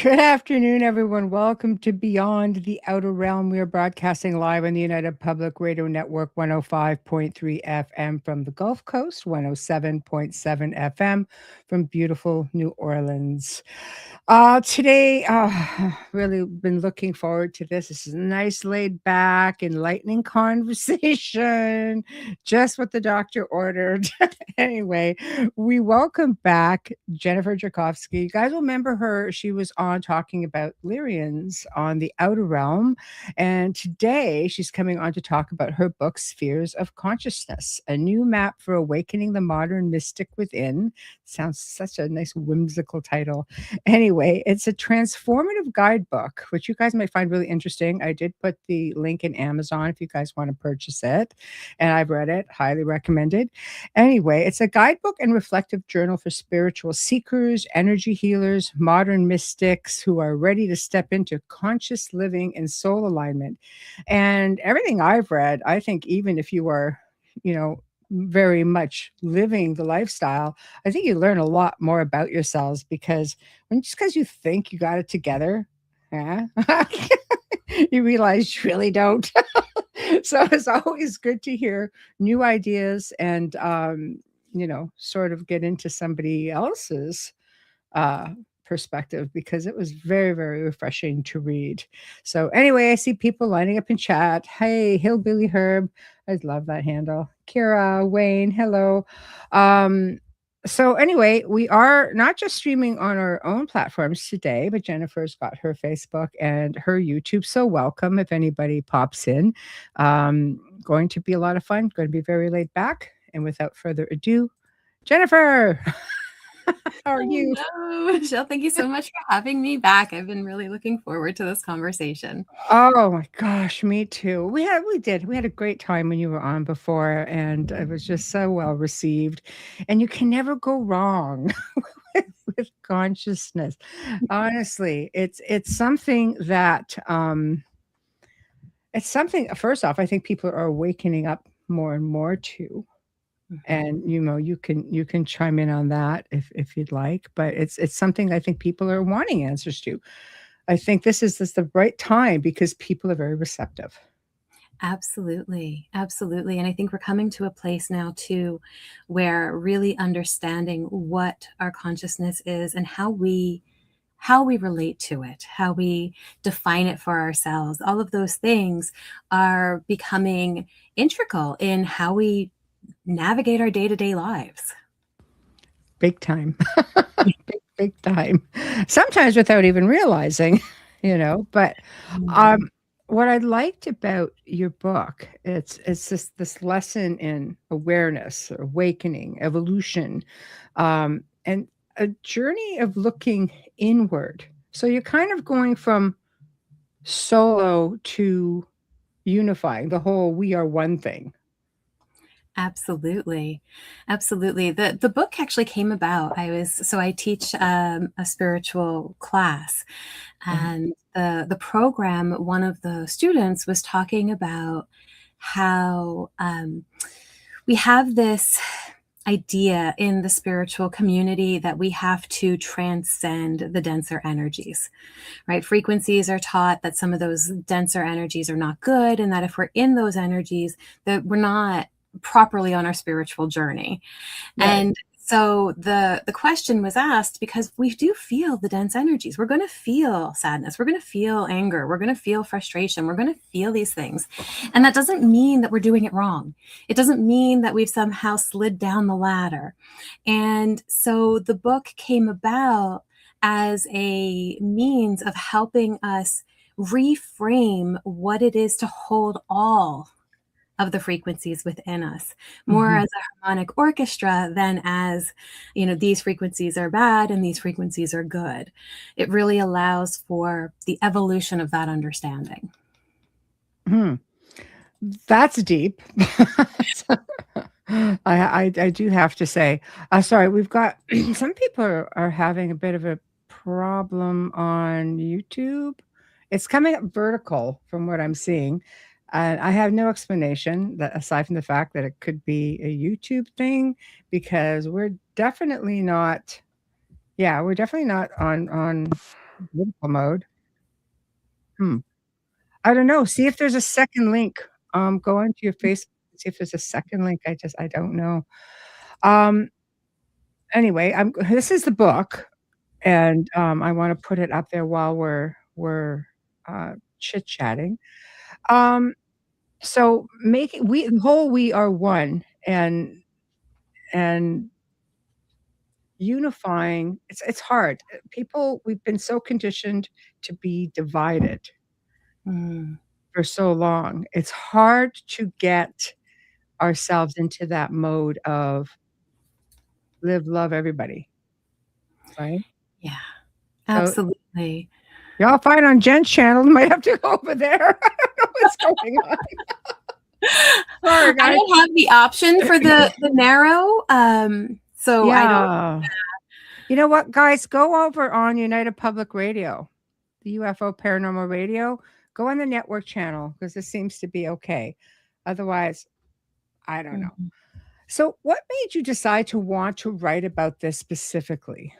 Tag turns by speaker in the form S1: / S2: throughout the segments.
S1: Good afternoon, everyone. Welcome to Beyond the Outer Realm. We are broadcasting live on the United Public Radio Network 105.3 FM from the Gulf Coast, 107.7 FM from beautiful New Orleans. Today, really been looking forward to this. This is a nice, laid back, enlightening conversation. Just what the doctor ordered. Anyway, we welcome back Jennifer Jurkofsky. You guys will remember her. She was on talking about Lyrians on the Outer Realm. And today she's coming on to talk about her book, Spheres of Consciousness, a new map for awakening the modern mystic within. Sounds such a nice, whimsical title. Anyway, it's a transformative guidebook, which you guys might find really interesting. I did put the link in Amazon if you guys want to purchase it. And I've read it, highly recommended. Anyway, it's a guidebook and reflective journal for spiritual seekers, energy healers, modern mystics who are ready to step into conscious living and soul alignment. And everything I've read, I think even if you are, very much living the lifestyle, I think you learn a lot more about yourselves because just because you think you got it together, yeah, you realize you really don't. So it's always good to hear new ideas and sort of get into somebody else's uh perspective because it was very, very refreshing to read. So anyway, I see people lining up in chat. Hey, Hillbilly Herb. I love that handle. Kira, Wayne, hello. So anyway, we are not just streaming on our own platforms today, but Jennifer's got her Facebook and her YouTube. So welcome if anybody pops in. Going to be a lot of fun, going to be very laid back. And without further ado, Jennifer, how are you?
S2: Hello, Michelle. Thank you so much for having me back. I've been really looking forward to this conversation.
S1: Oh my gosh, me too. We had a great time when you were on before, and it was just so well received. And you can never go wrong with consciousness. Honestly, it's something that it's something. First off, I think people are awakening up more and more to. And you can chime in on that if you'd like, but it's something I think people are wanting answers to. I think this is the right time because people are very receptive.
S2: Absolutely. Absolutely. And I think we're coming to a place now too where really understanding what our consciousness is and how we relate to it, how we define it for ourselves. All of those things are becoming integral in how we navigate our day-to-day lives.
S1: Big time. Big time. Sometimes without even realizing, but what I liked about your book, it's this lesson in awareness, awakening, evolution, and a journey of looking inward. So you're kind of going from solo to unifying the whole we are one thing.
S2: Absolutely. Absolutely. The book actually came about. I teach a spiritual class, and the program, one of the students was talking about how we have this idea in the spiritual community that we have to transcend the denser energies, right? Frequencies are taught that some of those denser energies are not good, and that if we're in those energies, that we're not properly on our spiritual journey.
S1: Right.
S2: And so the question was asked because we do feel the dense energies. We're going to feel sadness. We're going to feel anger. We're going to feel frustration. We're going to feel these things. And that doesn't mean that we're doing it wrong. It doesn't mean that we've somehow slid down the ladder. And so the book came about as a means of helping us reframe what it is to hold all of the frequencies within us, more as a harmonic orchestra than as, these frequencies are bad and these frequencies are good. It really allows for the evolution of that understanding.
S1: That's deep. I do have to say, sorry, we've got some people are having a bit of a problem on YouTube. It's coming up vertical from what I'm seeing. And I have no explanation that aside from the fact that it could be a YouTube thing, because we're definitely not on Beautiful mode. Hmm. I don't know. See if there's a second link. Go into your Facebook and see if there's a second link. I don't know. Um, anyway, this is the book, and I want to put it up there while we're chit-chatting. Um, so making we the whole we are one, and unifying, it's hard. People, we've been so conditioned to be divided
S2: Mm,
S1: for so long. It's hard to get ourselves into that mode of live, love everybody, right?
S2: yeah,
S1: So,
S2: absolutely.
S1: y'all find on Jen's channel, might have to go over there. I don't know what's going on. Sorry,
S2: I
S1: guys.
S2: don't have the option for the narrow, so I don't.
S1: Yeah. You know what, guys? Go over on United Public Radio, the UFO Paranormal Radio. Go on the network channel because this seems to be okay. Otherwise, I don't know.
S2: Mhm.
S1: So, what made you decide to want to write about this specifically?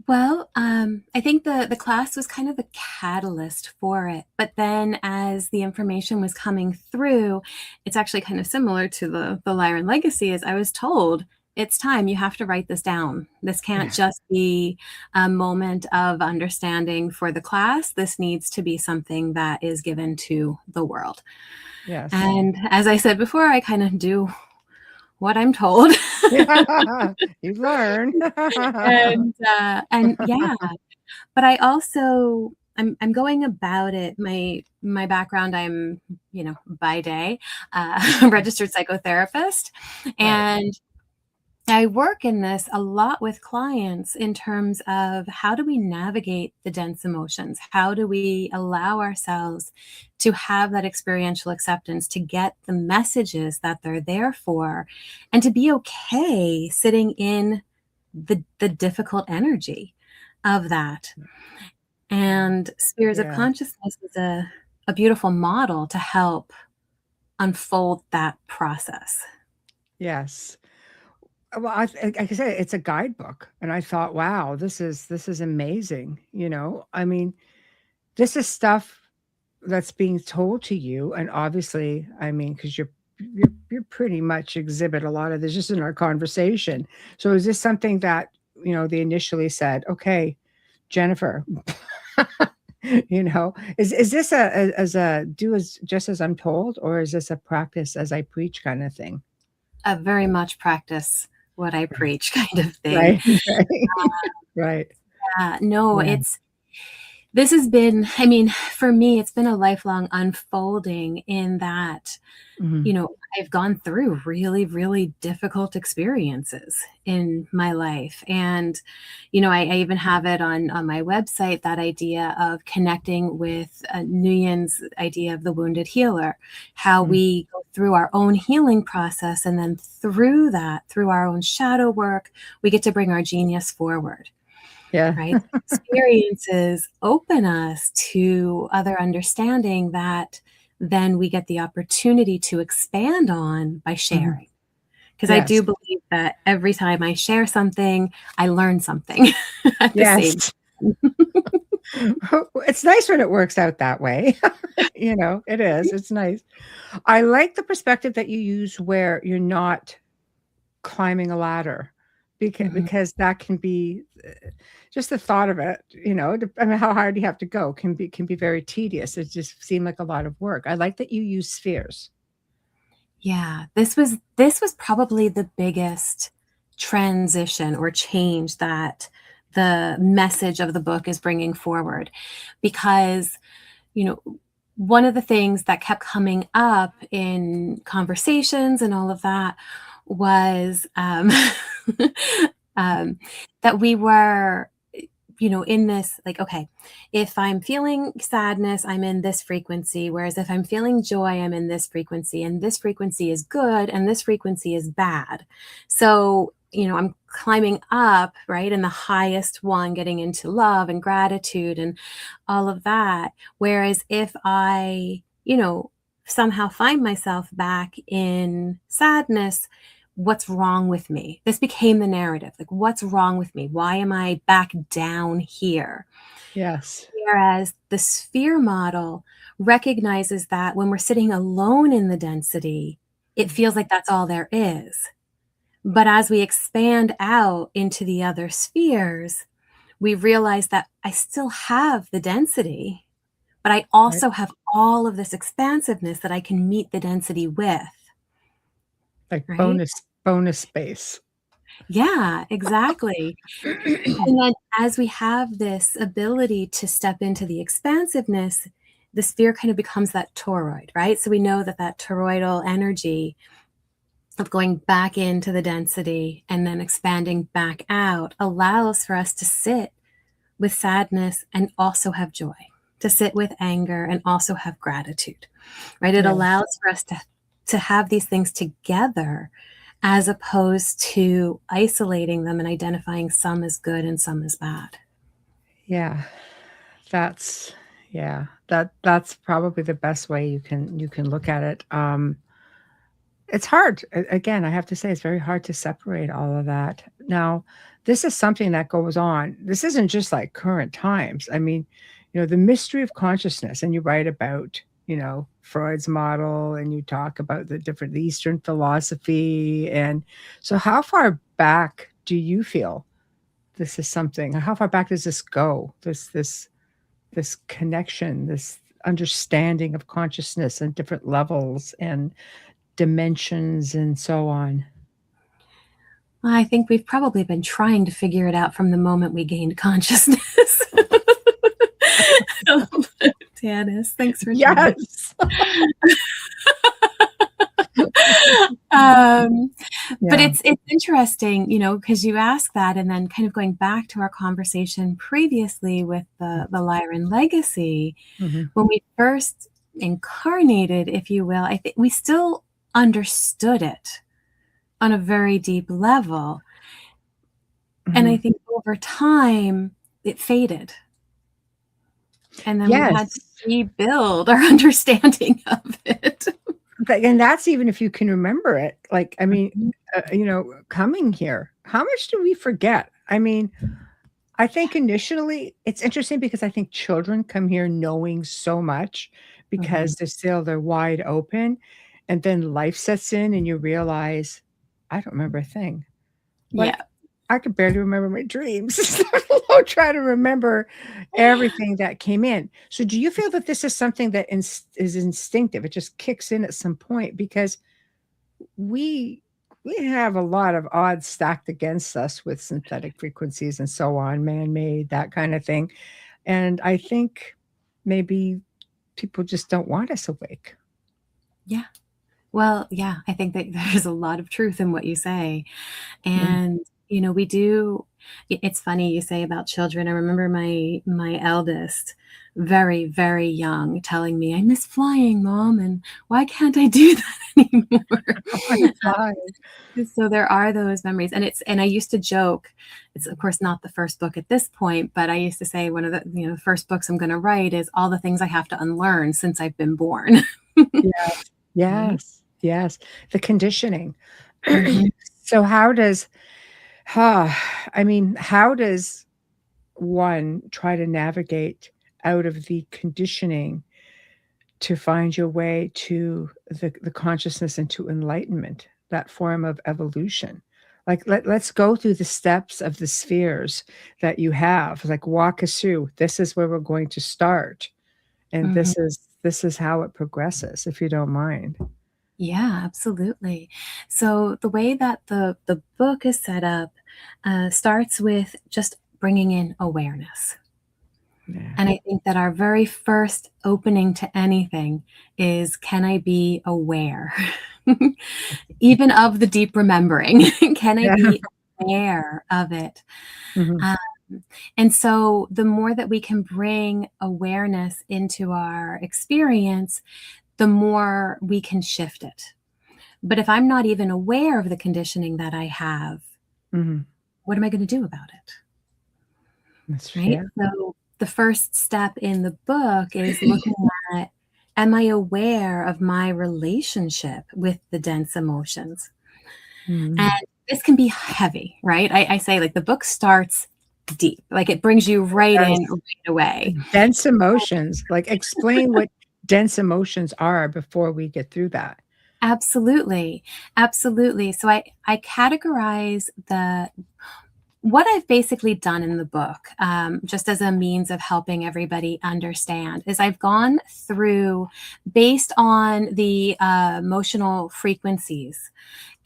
S2: Well, I think the class was kind of a catalyst for it. But then as the information was coming through, it's actually kind of similar to the Lyran Legacy, as I was told, it's time, you have to write this down. This can't
S1: Yeah.
S2: just be a moment of understanding for the class. This needs to be something that is given to the world.
S1: Yes.
S2: And as I said before, I kind of do what I'm told.
S1: You learn.
S2: And yeah, but I also I'm going about it. My background, I'm, by day, registered psychotherapist,
S1: Right.
S2: and I work in this a lot with clients in terms of how do we navigate the dense emotions? How do we allow ourselves to have that experiential acceptance, to get the messages that they're there for, and to be okay sitting in the difficult energy of that. And Spheres of
S1: Yeah.
S2: Consciousness is a beautiful model to help unfold that process.
S1: Yes. Well, like I said, it's a guidebook, and I thought, wow, this is amazing. I mean, this is stuff that's being told to you, and obviously, I mean, because you're pretty much exhibit a lot of this just in our conversation. So, is this something that they initially said, okay, Jennifer, is this as a do as just as I'm told, or is this a practice as I preach kind of thing?
S2: A very much practice what I
S1: Right,
S2: preach kind of thing.
S1: right, right, right.
S2: No,
S1: Yeah.
S2: this has been, I mean, for me, it's been a lifelong unfolding in that,
S1: Mhm.
S2: I've gone through really, really difficult experiences in my life. And, I even have it on my website, that idea of connecting with Nguyen's idea of the wounded healer, how
S1: Mm.
S2: we go through our own healing process. And then through that, through our own shadow work, we get to bring our genius forward.
S1: Yeah.
S2: Right? Experiences open us to other understanding that then we get the opportunity to expand on by
S1: Mhm.
S2: sharing. Because I
S1: Yes.
S2: do believe that every time I share something, I learn something at the
S1: Yes.
S2: same time.
S1: It's nice when it works out that way. It is. It's nice. I like the perspective that you use where you're not climbing a ladder
S2: Mhm.
S1: because that can be just the thought of it, I mean, how hard you have to go can be very tedious. It just seemed like a lot of work. I like that you use spheres.
S2: Yeah, this was probably the biggest transition or change that the message of the book is bringing forward, because you know, one of the things that kept coming up in conversations and all of that was um, that we were, in this, like, okay, if I'm feeling sadness, I'm in this frequency. Whereas if I'm feeling joy, I'm in this frequency. And this frequency is good and this frequency is bad. So, I'm climbing up, right? And the highest one, getting into love and gratitude and all of that. Whereas if I, somehow find myself back in sadness, what's wrong with me? This became the narrative. Like, what's wrong with me? Why am I back down here?
S1: Yes.
S2: Whereas the sphere model recognizes that when we're sitting alone in the density, it feels like that's all there is. But as we expand out into the other spheres, we realize that I still have the density, but I
S1: Right.
S2: also have all of this expansiveness that I can meet the density with,
S1: Like
S2: right?
S1: bonus space.
S2: Yeah, exactly. And then as we have this ability to step into the expansiveness, the sphere kind of becomes that toroid, right? So we know that that toroidal energy of going back into the density and then expanding back out allows for us to sit with sadness and also have joy, to sit with anger and also have gratitude, right? It
S1: Yeah.
S2: allows for us to have these things together as opposed to isolating them and identifying some as good and some as bad.
S1: Yeah. That's yeah. That's probably the best way you can look at it. It's hard. Again, I have to say it's very hard to separate all of that. Now, this is something that goes on. This isn't just like current times. I mean, the mystery of consciousness, and you write about, Freud's model, and you talk about the Eastern philosophy. And so how far back do you feel this is something? How far back does this go? This connection, this understanding of consciousness and different levels and dimensions and so on.
S2: I think we've probably been trying to figure it out from the moment we gained consciousness. Tanis, thanks for joining.
S1: Yes.
S2: But
S1: Yeah.
S2: it's interesting, because you ask that, and then kind of going back to our conversation previously with the Lyran Legacy,
S1: Mhm.
S2: when we first incarnated, if you will, I think we still understood it on a very deep level. And I
S1: Mhm.
S2: think over time, it faded. And then we had to
S1: Yes.
S2: rebuild our understanding of it.
S1: And that's even if you can remember it. Like, I mean,
S2: Mhm.
S1: coming here, how much do we forget? I mean, I think initially it's interesting because I think children come here knowing so much
S2: Mhm.
S1: because they're wide open, and then life sets in and you realize, I don't remember a thing. Like,
S2: Yeah.
S1: I could barely remember my dreams, let alone try to remember everything that came in. So do you feel that this is something that is instinctive? It just kicks in at some point because we we have a lot of odds stacked against us with synthetic frequencies and so on, man-made, that kind of thing. And I think maybe people just don't want us awake.
S2: Yeah. Well, yeah, I think that there's a lot of truth in what you say.
S1: Mm.
S2: And, we do it's funny you say about children. I remember my eldest, very, very young, telling me, "I miss flying, Mom, and why can't I do that
S1: I wanna
S2: anymore?"
S1: fly.
S2: So there are those memories, and I used to joke, it's of course not the first book at this point, but I used to say one of the, the first books I'm gonna write is all the things I have to unlearn since I've been born.
S1: Yes.
S2: Right?
S1: Yes. Yes. The conditioning.
S2: Mhm.
S1: So how does huh, I mean, how does one try to navigate out of the conditioning to find your way to the consciousness and to enlightenment, that form of evolution? Like, let's go through the steps of the spheres that you have. Like, walk us through. This is where we're going to start, and
S2: Mhm.
S1: this is how it progresses, if you don't mind.
S2: Yeah, absolutely. So the way that the book is set up starts with just bringing in awareness.
S1: Yeah.
S2: And I think that our very first opening to anything is, can I be aware? Even of the deep remembering. Can I
S1: Yeah.
S2: be aware of it?
S1: Mhm.
S2: Um, and so the more that we can bring awareness into our experience, the more we can shift it. But if I'm not even aware of the conditioning that I have,
S1: Mhm.
S2: what am I going to do about it?
S1: That's
S2: Right?
S1: yeah.
S2: So the first step in the book is looking at, am I aware of my relationship with the dense emotions?
S1: Mm.
S2: And this can be heavy, right? I say, like, the book starts deep, like it brings you right in
S1: Yes.
S2: right away.
S1: Dense emotions. Like, explain what dense emotions are before we get through that.
S2: Absolutely. Absolutely. So I categorize what I've basically done in the book, just as a means of helping everybody understand, is I've gone through, based on the emotional frequencies,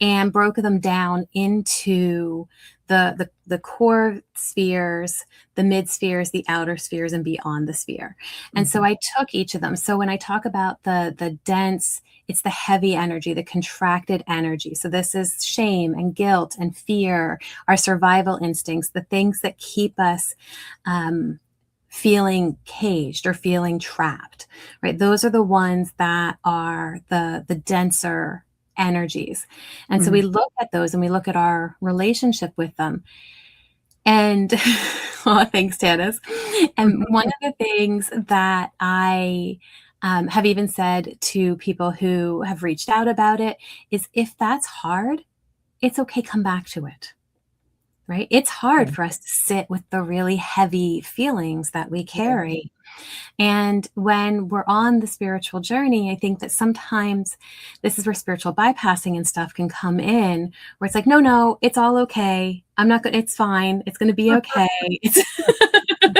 S2: and broke them down into the core spheres, the mid spheres, the outer spheres, and beyond the sphere. And so
S1: Mhm.
S2: I took each of them. So when I talk about the dense, it's the heavy energy, the contracted energy. So this is shame and guilt and fear, our survival instincts, the things that keep us feeling caged or feeling trapped, right? Those are the ones that are the denser energies. And so we
S1: Mhm.
S2: look at those and we look at our relationship with them. And oh, thanks, Tanis. And one of the things that I have even said to people who have reached out about it is, if that's hard, it's okay, come back to it. Right? It's hard
S1: Okay.
S2: for us to sit with the really heavy feelings that we
S1: Yeah.
S2: carry. And when we're on the spiritual journey, I think that sometimes this is where spiritual bypassing and stuff can come in, where it's like, no, no, it's all okay. I'm not going to, it's fine. It's going to be okay. It's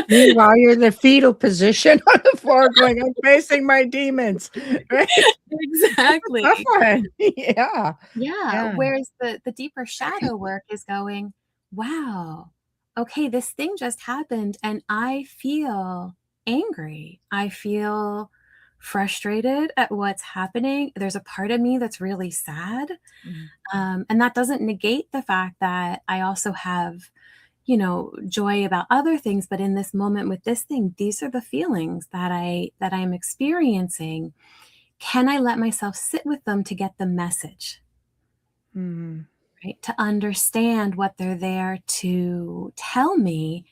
S1: Meanwhile, you're in the fetal position on the floor going, "I'm facing my demons." Right? That's a
S2: exactly.
S1: tough one. Yeah.
S2: Yeah.
S1: Yeah.
S2: Whereas the deeper shadow work is going, wow, okay, this thing just happened and I feel angry. I feel frustrated at what's happening. There's a part of me that's really sad.
S1: Mhm.
S2: And that doesn't negate the fact that I also have, you know, joy about other things. But in this moment with this thing, these are the feelings that I'm experiencing. Can I let myself sit with them to get the message?
S1: Mhm.
S2: Right? To understand what they're there to tell me.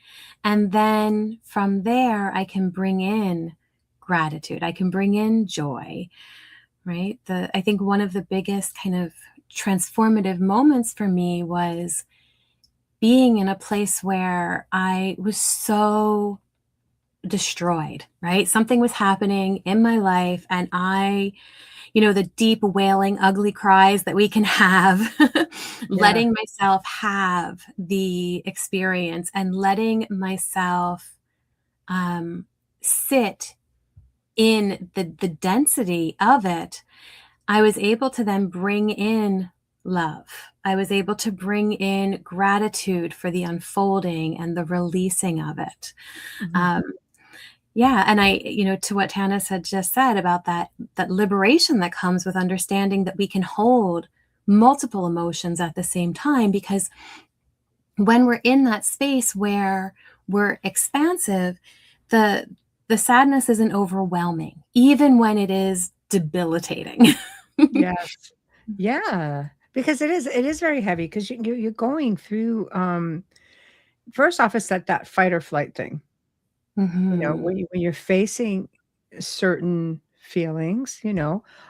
S2: And then from there, I can bring in gratitude. I can bring in joy, right? I think one of the biggest kind of transformative moments for me was being in a place where I was so destroyed, right? Something was happening in my life and the deep wailing, ugly cries that we can have,
S1: Yeah.
S2: letting myself have the experience and letting myself sit in the density of it, I was able to then bring in love. I was able to bring in gratitude for the unfolding and the releasing of it.
S1: Mhm.
S2: Um, yeah, and to what Tanis had just said about that liberation that comes with understanding that we can hold multiple emotions at the same time, because when we're in that space where we're expansive, the the sadness isn't overwhelming, even when it is debilitating.
S1: Yes. Yeah. Because it is very heavy because you're going through, first off, it's that fight or flight thing.
S2: Mhm.
S1: When you're facing certain feelings,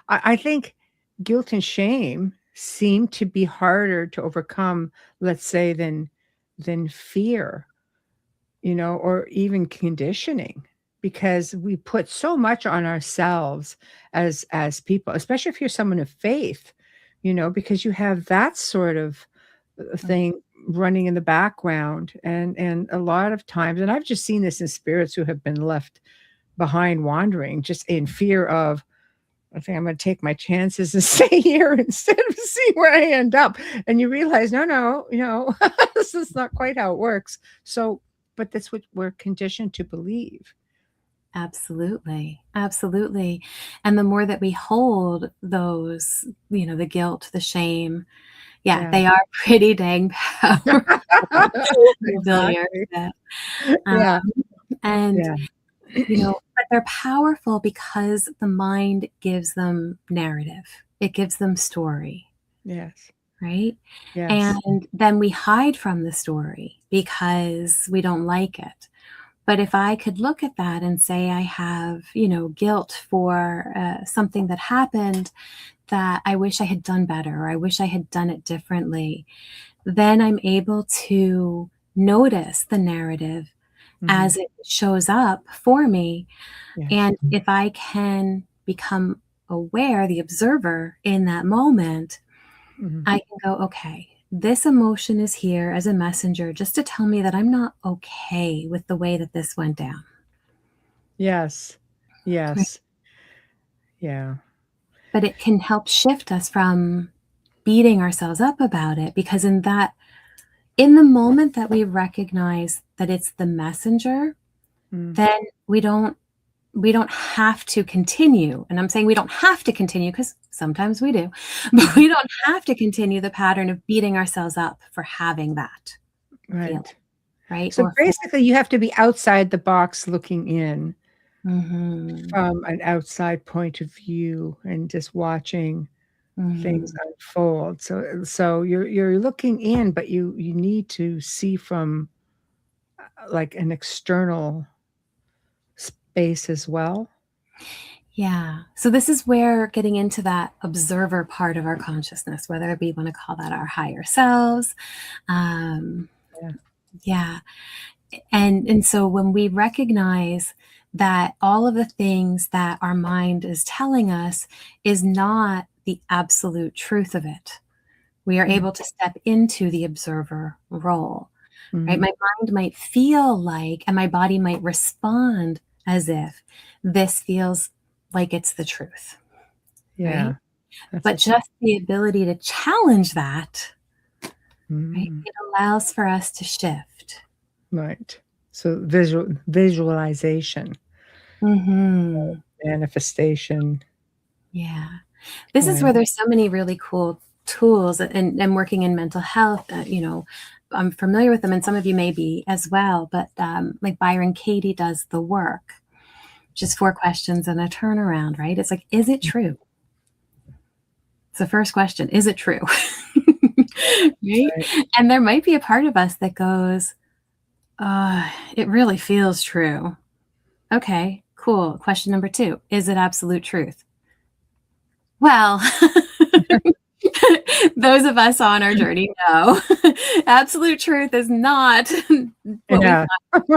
S1: I think guilt and shame seem to be harder to overcome, let's say, than fear, or even conditioning, because we put so much on ourselves as people, especially if you're someone of faith, because you have that sort of thing running in the background, and a lot of times, and I've just seen this in spirits who have been left behind wandering just in fear of, I think I'm gonna take my chances and stay here instead of see where I end up. And you realize, no, no, this is not quite how it works. So, but that's what we're conditioned to believe.
S2: Absolutely. Absolutely. And the more that we hold those, the guilt, the shame, yeah,
S1: Yeah.
S2: they are pretty dang powerful. I'm familiar
S1: Exactly.
S2: with it.
S1: Yeah.
S2: And,
S1: Yeah.
S2: but they're powerful because the mind gives them narrative. It gives them story,
S1: Yes.
S2: right?
S1: Yes.
S2: And then we hide from the story because we don't like it. But if I could look at that and say I have, guilt for something that happened that I wish I had done better, or I wish I had done it differently, then I'm able to notice the narrative
S1: Mhm.
S2: as it shows up for me.
S1: Yes.
S2: And if I can become aware, the observer in that moment,
S1: Mhm.
S2: I can go, okay, this emotion is here as a messenger just to tell me that I'm not okay with the way that this went down.
S1: Yes.
S2: Right.
S1: Yes. Yeah.
S2: But it can help shift us from beating ourselves up about it, because in the moment that we recognize that it's the messenger,
S1: Mm.
S2: then we don't have to continue. And I'm saying we don't have to continue because sometimes we do, but
S1: Mhm.
S2: we don't have to continue the pattern of beating ourselves up for having that feeling,
S1: Right.
S2: right?
S1: So
S2: Or for
S1: basically, you have to be outside the box looking in
S2: mhm,
S1: from an outside point of view and just watching things
S2: mhm.
S1: unfold. So you're looking in, but you need to see from, like, an external space as well.
S2: Yeah. So this is where getting into that observer part of our consciousness, whether we want to call that our higher selves. Um,
S1: Yeah.
S2: yeah. And so when we recognize that all of the things that our mind is telling us is not the absolute truth of it, we are
S1: Mm.
S2: able to step into the observer role, right?
S1: Mhm.
S2: My mind might feel like, and my body might respond as if this feels like it's the truth, right?
S1: Yeah. That's
S2: But
S1: a good.
S2: just the ability to challenge that, right?
S1: Mm.
S2: It allows for us to shift.
S1: Right. So visualization,
S2: Hmm.
S1: manifestation.
S2: Yeah. This is where
S1: Right.
S2: there's so many really cool tools, and working in mental health, I'm familiar with them, and some of you may be as well, but like Byron Katie does the work, which is 4 questions and a turnaround, right? It's like, is it true? It's the first question. Is it true? Right?
S1: Right.
S2: And there might be a part of us that goes, it really feels true. Okay, cool. Question number 2. Is it absolute truth? Well, those of us on our journey know absolute truth is not what we
S1: Yeah.
S2: thought,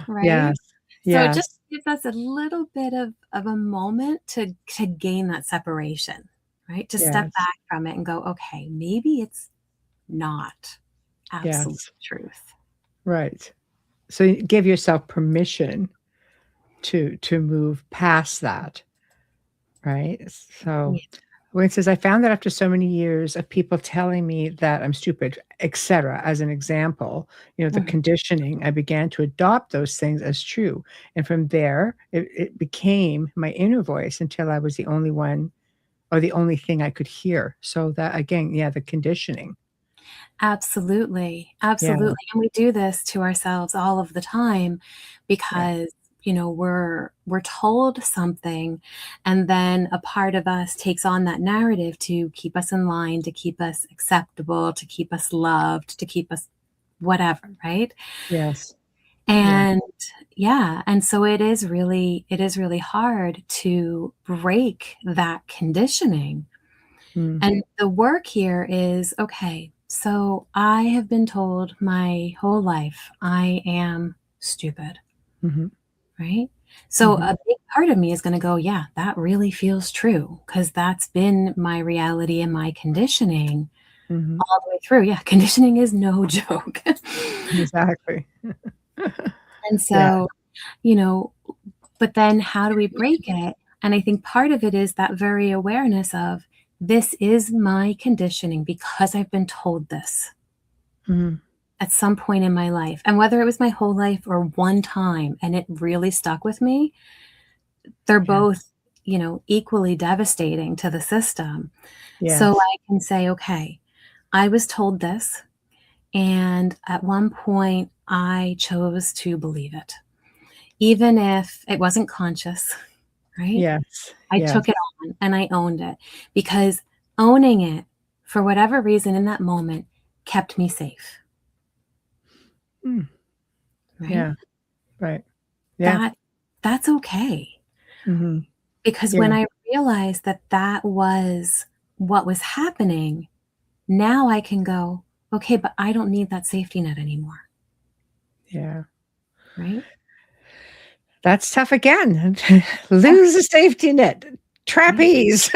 S2: right?
S1: Yes.
S2: So it just
S1: Yes.
S2: gives us a little bit of a moment to gain that separation, right? To step
S1: Yes.
S2: back from it and go, okay, maybe it's not absolute
S1: Yes.
S2: truth.
S1: Right. So you give yourself permission to move past that, right? So
S2: Yeah.
S1: when it says, "I found that after so many years of people telling me that I'm stupid," etcetera, as an example, the
S2: Mhm.
S1: conditioning, I began to adopt those things as true, and from there, it became my inner voice until I was the only one or the only thing I could hear. So that again, yeah, the conditioning.
S2: Absolutely,
S1: Yeah,
S2: absolutely, and we do this to ourselves all of the time
S1: yeah,
S2: because, we're told something, and then a part of us takes on that narrative to keep us in line, to keep us acceptable, to keep us loved, to keep us whatever, right?
S1: yes, yeah,
S2: And yeah, and so it is really hard to break that conditioning.
S1: mm,
S2: And the work here is, okay, so I have been told my whole life I am stupid,
S1: mhm,
S2: right? So
S1: mhm,
S2: a big part of me is going to go, yeah, that really feels true because that's been my reality and my conditioning
S1: mhm,
S2: all the way through. Yeah, conditioning is no joke.
S1: exactly.
S2: And
S1: Yeah,
S2: so, you know, but then how do we break it? And I think part of it is that very awareness of this is my conditioning because I've been told this
S1: mhm,
S2: at some point in my life. And whether it was my whole life or one time and it really stuck with me, they're
S1: yeah,
S2: both, equally devastating to the system. So
S1: yes,
S2: I can say, okay, I was told this. And at one point, I chose to believe it, even if it wasn't conscious, right?
S1: yes,
S2: I
S1: yes,
S2: took it on and I owned it because owning it, for whatever reason in that moment, kept me safe,
S1: mm,
S2: right?
S1: yeah, Right. Yeah.
S2: That's okay.
S1: Hmm.
S2: Because
S1: Yeah.
S2: when I realized that that was what was happening, now I can go, okay, but I don't need that safety net anymore.
S1: Yeah.
S2: Right?
S1: That's tough again.
S2: Yeah.
S1: Lose a safety net.
S2: Right.
S1: Trapeze.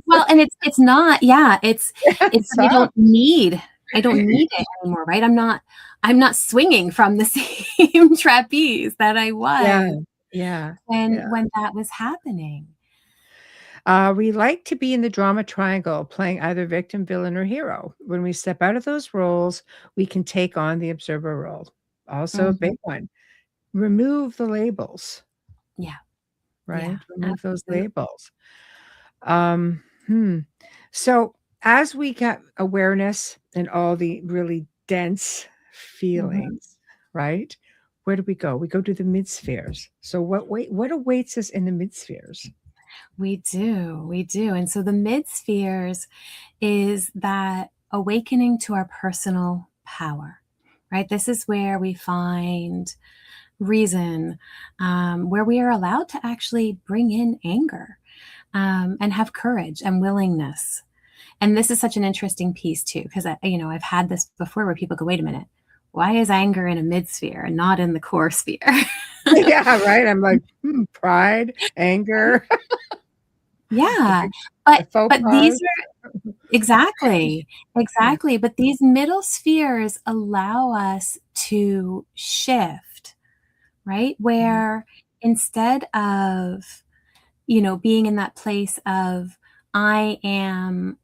S2: Well, and it's not, yeah, it's
S1: It's
S2: that
S1: tough.
S2: I don't need it anymore, right? I'm not swinging from the same trapeze that I
S1: Yeah.
S2: was
S1: Yeah. Yeah.
S2: when that was happening.
S1: We like to be in the drama triangle, playing either victim, villain, or hero. When we step out of those roles, we can take on the observer role. Also, a
S2: Mhm.
S1: big one. Remove the labels,
S2: Yeah, yeah,
S1: right? Remove those
S2: absolutely.
S1: labels. Um, hmm. So, as we get awareness and all the really dense
S2: Mhm.
S1: feelings, right? Where do we go? We go to the mid spheres. So, what awaits us in the mid spheres?
S2: We do, we do. And so the mid spheres is that awakening to our personal power, right? This is where we find reason, where we are allowed to actually bring in anger, and have courage and willingness. And this is such an interesting piece too, because I've had this before where people go, "Wait a minute, why is anger in a mid sphere and not in the core sphere?"
S1: Yeah, right. I'm like, pride, anger, the
S2: Yeah,
S1: big the
S2: but
S1: faux
S2: but these
S1: pas.
S2: are exactly,
S1: Yeah.
S2: exactly. But these middle spheres allow us to shift, right?
S1: Mhm.
S2: Where instead of, being in that place of I am,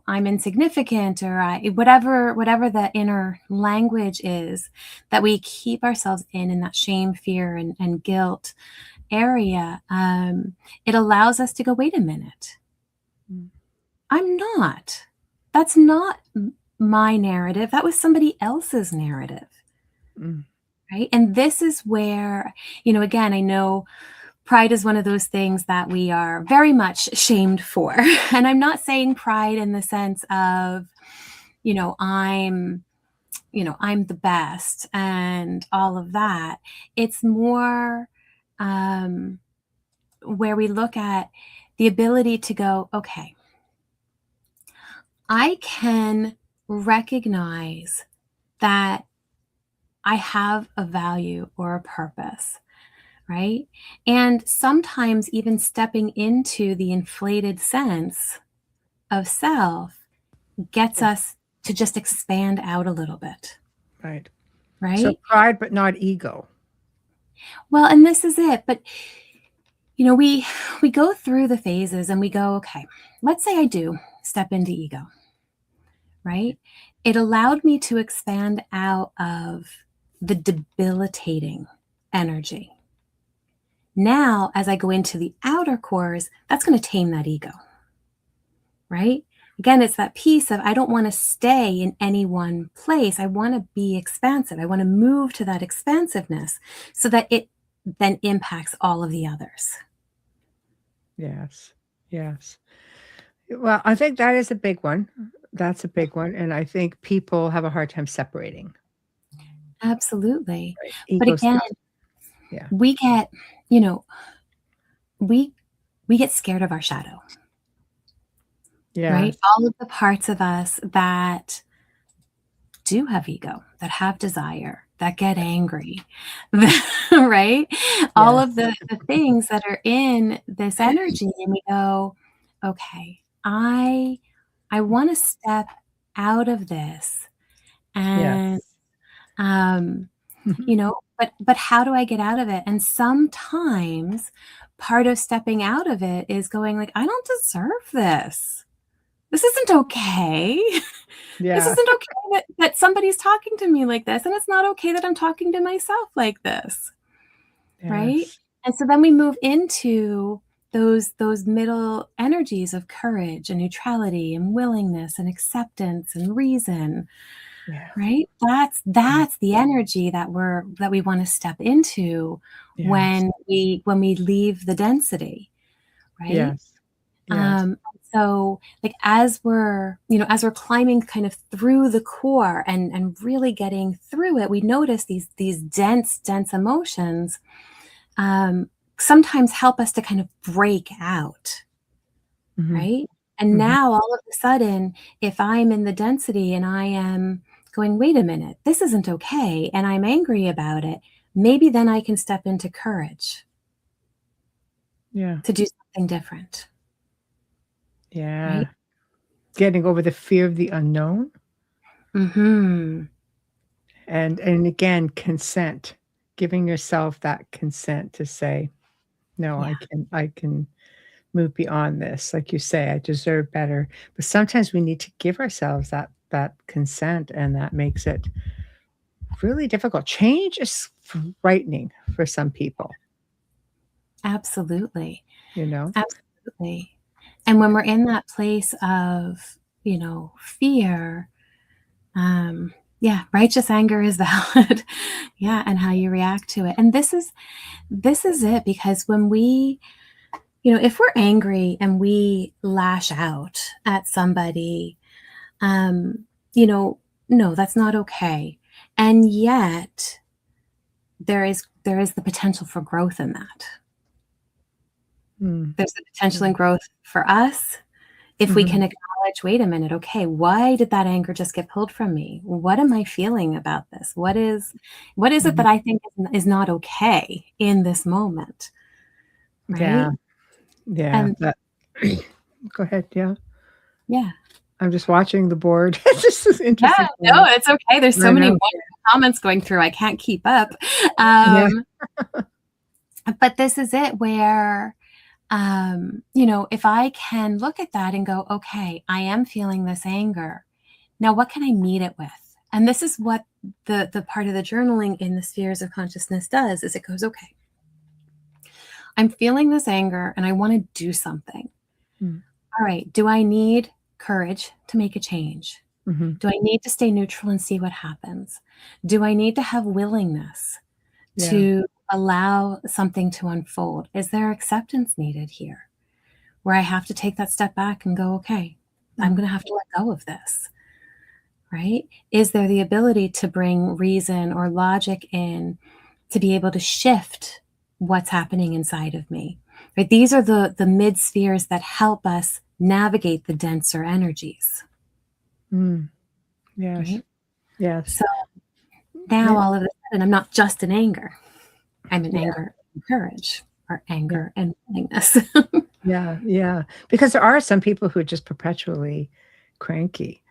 S2: I'm insignificant, or whatever the inner language is that we keep ourselves in that shame, fear, and guilt area, it allows us to go, wait a minute,
S1: Mm,
S2: I'm not. That's not my narrative. That was somebody else's narrative,
S1: mm,
S2: right? And this is where, again, I know pride is one of those things that we are very much shamed for. And I'm not saying pride in the sense of, you know, I'm, I'm the best and all of that. It's more, um, where we look at the ability to go, okay, I can recognize that I have a value or a purpose, right? And sometimes even stepping into the inflated sense of self gets
S1: yeah,
S2: us to just expand out a little bit,
S1: right. So
S2: right?
S1: pride, but not ego.
S2: Well, and this is it, but we go through the phases and we go, okay, let's say I do step into ego, right? It allowed me to expand out of the debilitating energy. Now, as I go into the outer cores, that's going to tame that ego, right? Again, it's that piece of I don't want to stay in any one place. I want to be expansive. I want to move to that expansiveness so that it then impacts all of the others.
S1: Yes. Yes. Well, I think that is a big one. That's a big one, and I think people have a hard time separating,
S2: Absolutely.
S1: right?
S2: But
S1: Ego
S2: again,
S1: stuff. Yeah.
S2: we get, you know, we we get scared of our shadow, right?
S1: Yes.
S2: All of the parts of us that do have ego, that have desire, that get angry, right? All
S1: Yes.
S2: of the things that are in this energy, and we go, okay, I want to step out of this, and
S1: Yes.
S2: um, but how do I get out of it? And sometimes part of stepping out of it is going like, I don't deserve this. This isn't okay. This
S1: Yeah.
S2: isn't okay that somebody's talking to me like this, and it's not okay that I'm talking to myself like this, right?
S1: Yes.
S2: And so then we move into those middle energies of courage and neutrality and willingness and acceptance and reason,
S1: Yeah.
S2: right?
S1: Mm.
S2: That's the energy that we want to step into
S1: Yes.
S2: when we leave the density, right?
S1: Yes. Yes.
S2: so like as we're climbing kind of through the core and really getting through it, we notice these dense emotions sometimes help us to kind of break out, right? And now all of a sudden, if I'm in the density and I am going, wait a minute, this isn't okay, and I'm angry about it, maybe then I can step into courage to do something different.
S1: Yeah.
S2: Right?
S1: Getting over the fear of the unknown.
S2: Mm-hmm.
S1: And again, consent, giving yourself that consent to say, no,
S2: Yeah.
S1: I can move beyond this. Like you say, I deserve better. But sometimes we need to give ourselves that consent, and that makes it really difficult. Change is frightening for some people,
S2: Absolutely.
S1: you know?
S2: Absolutely. And when we're in that place of, fear, yeah, righteous anger is valid. Yeah, and how you react to it. And this is it, because when we, if we're angry and we lash out at somebody, no, that's not okay. And yet there is the potential for growth in that.
S1: Mm.
S2: There's the potential in growth for us if we can acknowledge, wait a minute, okay, why did that anger just get pulled from me? What am I feeling about this? What is it that I think is not okay in this moment? Right?
S1: Yeah. Yeah.
S2: And
S1: That go ahead. Yeah.
S2: yeah.
S1: I'm just watching the board. This is
S2: Yeah,
S1: interesting for
S2: no,
S1: me.
S2: it's okay. There's so
S1: I
S2: many
S1: know.
S2: wonderful comments going through. I can't keep up.
S1: Yeah.
S2: But this is it where, if I can look at that and go, okay, I am feeling this anger. Now, what can I meet it with? And this is what the part of the journaling in the spheres of consciousness does, is it goes, okay, I'm feeling this anger and I want to do something. All right. Do I need courage to make a change? Do I need to stay neutral and see what happens? Do I need to have willingness to allow something to unfold? Is there acceptance needed here, where I have to take that step back and go, okay, I'm going to have to let go of this, right? Is there the ability to bring reason or logic in to be able to shift what's happening inside of me, right? These are the mid spheres that help us navigate the denser energies.
S1: Yes.
S2: Right?
S1: Yes.
S2: So now all of a sudden, I'm not just in anger. I'm in anger and courage, or anger and willingness.
S1: Yeah. Because there are some people who are just perpetually cranky.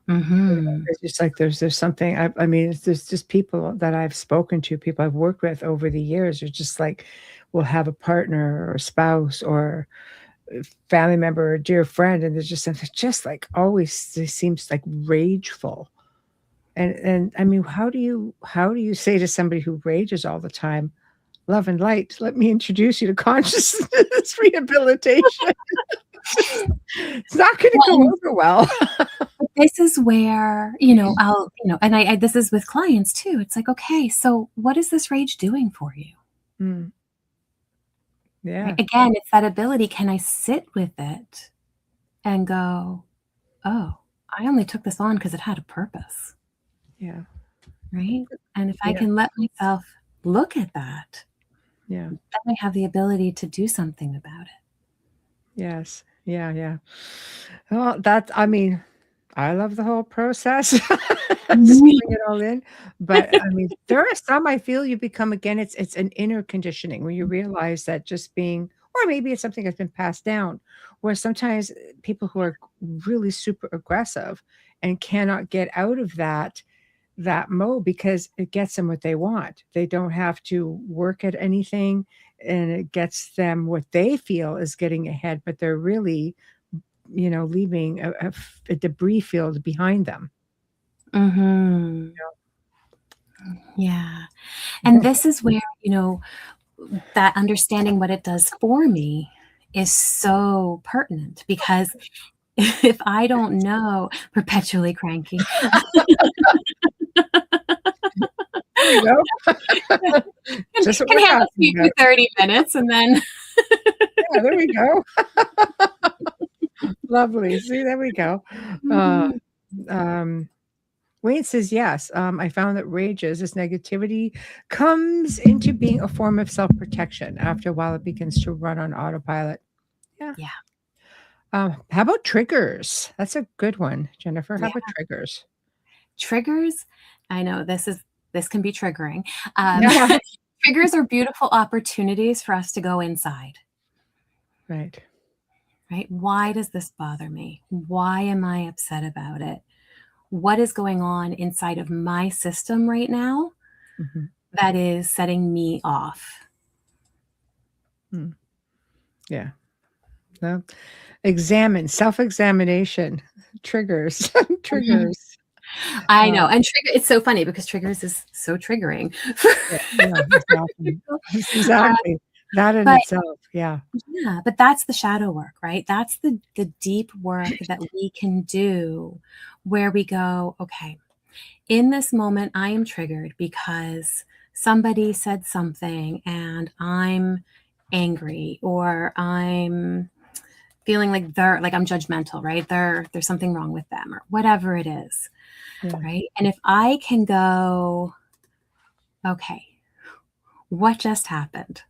S1: It's just like there's something. I mean, there's just people that I've spoken to, people I've worked with over the years, are just like, will have a partner or a spouse or a family member or a dear friend, and there's just something just like always. It seems like rageful. And I mean, how do you say to somebody who rages all the time, love and light, let me introduce you to consciousness rehabilitation? It's not going to go over well.
S2: This is where, I'll, and I this is with clients too. It's like, okay, so what is this rage doing for you?
S1: Yeah.
S2: Right? Again, it's that ability. Can I sit with it and go, oh, I only took this on because it had a purpose.
S1: Yeah.
S2: Right. And if I can let myself look at that, then I have the ability to do something about it.
S1: Yes. Yeah. Well, I mean, I love the whole process. Bring it all in. But I mean, there are some I feel you become, again, it's an inner conditioning where you realize that just being, or maybe it's something that's been passed down, where sometimes people who are really super aggressive and cannot get out of that mode because it gets them what they want. They don't have to work at anything, and it gets them what they feel is getting ahead, but they're really, leaving a debris field behind them.
S2: Yeah. And this is where, that understanding what it does for me is so pertinent, because if I don't know, perpetually cranky.
S1: There we go. Just what
S2: Can
S1: we're
S2: handle
S1: talking
S2: you for 30 minutes and then
S1: Yeah, there we go. Lovely. See, there we go. Uh,
S2: Mhm.
S1: um, Wayne says, yes, I found that rages, this negativity comes into being a form of self-protection. After a while, it begins to run on autopilot. Yeah.
S2: Yeah.
S1: How about triggers? That's a good one, Jennifer. How
S2: Yeah.
S1: about triggers?
S2: Triggers, I know this can be triggering. Um,
S1: Yeah.
S2: triggers are beautiful opportunities for us to go inside,
S1: Right.
S2: right? Why does this bother me? Why am I upset about it? What is going on inside of my system right now
S1: Mhm.
S2: that is setting me off?
S1: Mm. Yeah. No. Examine, self-examination, triggers,
S2: Mhm.
S1: triggers.
S2: I
S1: Uh,
S2: know, and it's so funny because triggers is so triggering
S1: yeah, yeah,
S2: for
S1: exactly.
S2: people. Uh,
S1: Exactly. That in
S2: but
S1: itself, yeah.
S2: yeah, but that's the shadow work, right? That's the deep work that we can do where we go, okay, in this moment, I am triggered because somebody said something and I'm angry or I'm feeling like I'm judgmental, right? There's something wrong with them or whatever it is,
S1: Yeah.
S2: right? And if I can go, okay, what just happened?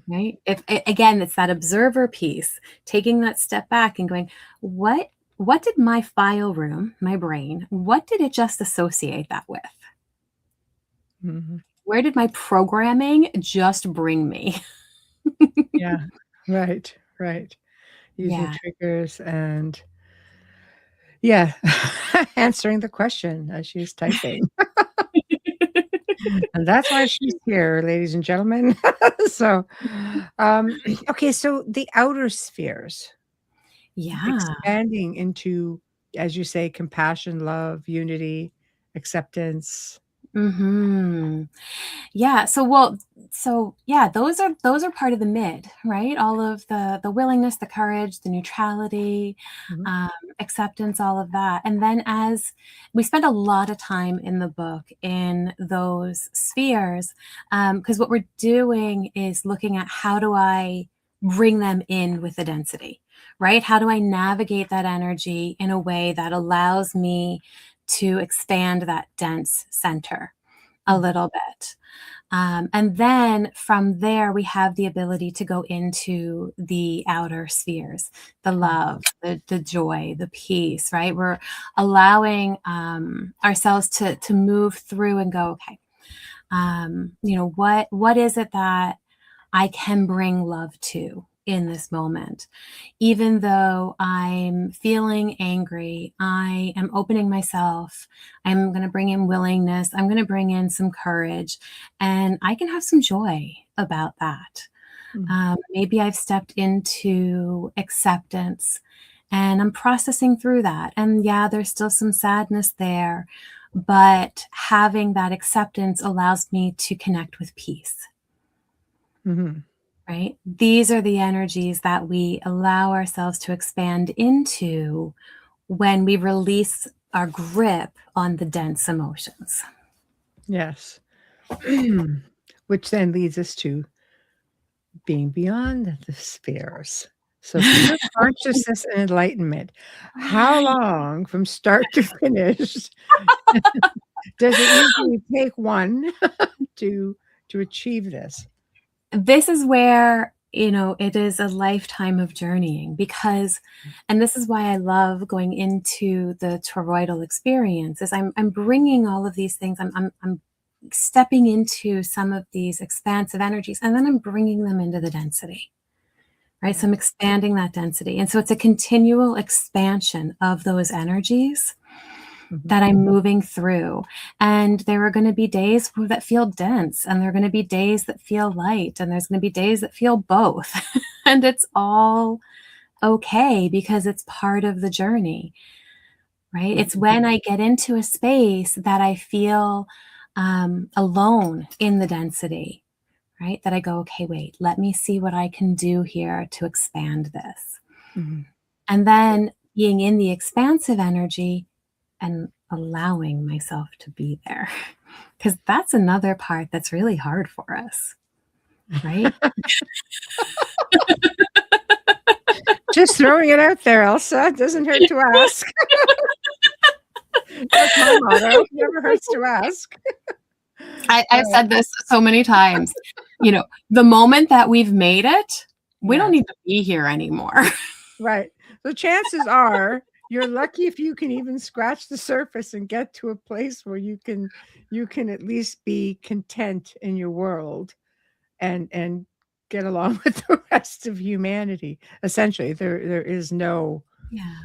S2: Right? If again, it's that observer piece, taking that step back and going, what did my file room, my brain, what did it just associate that with?
S1: Mhm.
S2: Where did my programming just bring me?
S1: Yeah. Right, right. Using
S2: Yeah.
S1: triggers and yeah, answering the question as she's typing. And that's why she's here, ladies and gentlemen. So, okay, so the outer spheres,
S2: Yeah.
S1: expanding into, as you say, compassion, love, unity, acceptance.
S2: Mhm. Yeah, so those are part of the mid, right? All of the willingness, the courage, the neutrality,
S1: Mhm,
S2: um, acceptance, all of that. And then as we spend a lot of time in the book in those spheres, because what we're doing is looking at how do I bring them in with the density, right? How do I navigate that energy in a way that allows me to expand that dense center a
S1: mhm,
S2: little bit? And then from there, we have the ability to go into the outer spheres, the
S1: mhm,
S2: love, the joy, the peace, right? We're allowing ourselves to move through and go, okay, what is it that I can bring love to in this moment? Even though I'm feeling angry, I am opening myself. I'm going to bring in willingness. I'm going to bring in some courage, and I can have some joy about that.
S1: mhm,
S2: Maybe I've stepped into acceptance and I'm processing through that. And yeah, there's still some sadness there, but having that acceptance allows me to connect with peace.
S1: mhm.
S2: Right? These are the energies that we allow ourselves to expand into when we release our grip on the dense emotions.
S1: Yes. Which then leads us to being beyond the spheres. So pure consciousness and enlightenment. How long from start to finish does it usually take one to achieve this?
S2: This is where, it is a lifetime of journeying because, and this is why I love going into the toroidal experience, is I'm bringing all of these things. I'm stepping into some of these expansive energies, and then I'm bringing them into the density. Right?
S1: Yeah.
S2: So I'm expanding that density. And so it's a continual expansion of those energies
S1: Mhm.
S2: that I'm moving through. And there are going to be days that feel dense, and there are going to be days that feel light, and there's going to be days that feel both. And it's all okay because it's part of the journey, right? It's
S1: Mhm.
S2: when I get into a space that I feel alone in the density, right? That I go, okay, wait, let me see what I can do here to expand this.
S1: Mhm.
S2: And then being in the expansive energy and allowing myself to be there. Because that's another part that's really hard for us, right?
S1: Just throwing it out there, Elsa. It doesn't hurt to ask. That's my motto. Never hurts to ask.
S2: I've said this so many times. The moment that we've made it, we don't need to be here anymore.
S1: Right. So chances are you're lucky if you can even scratch the surface and get to a place where you can at least be content in your world and get along with the rest of humanity. Essentially, there is no.
S2: Yeah.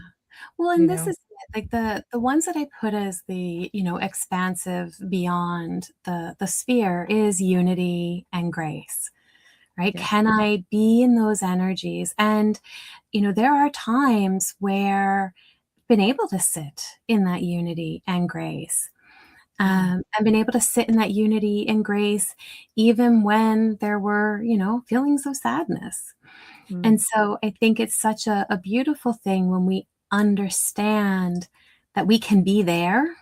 S2: Well, and this is it. Like the ones that I put as the, expansive beyond the sphere is unity and grace, right?
S1: Yeah.
S2: Can I be in those energies? And, there are times where I've been able to sit in that unity and grace. I've been able to sit in that unity and grace, even when there were, feelings of sadness. And so I think it's such a beautiful thing when we understand that we can be there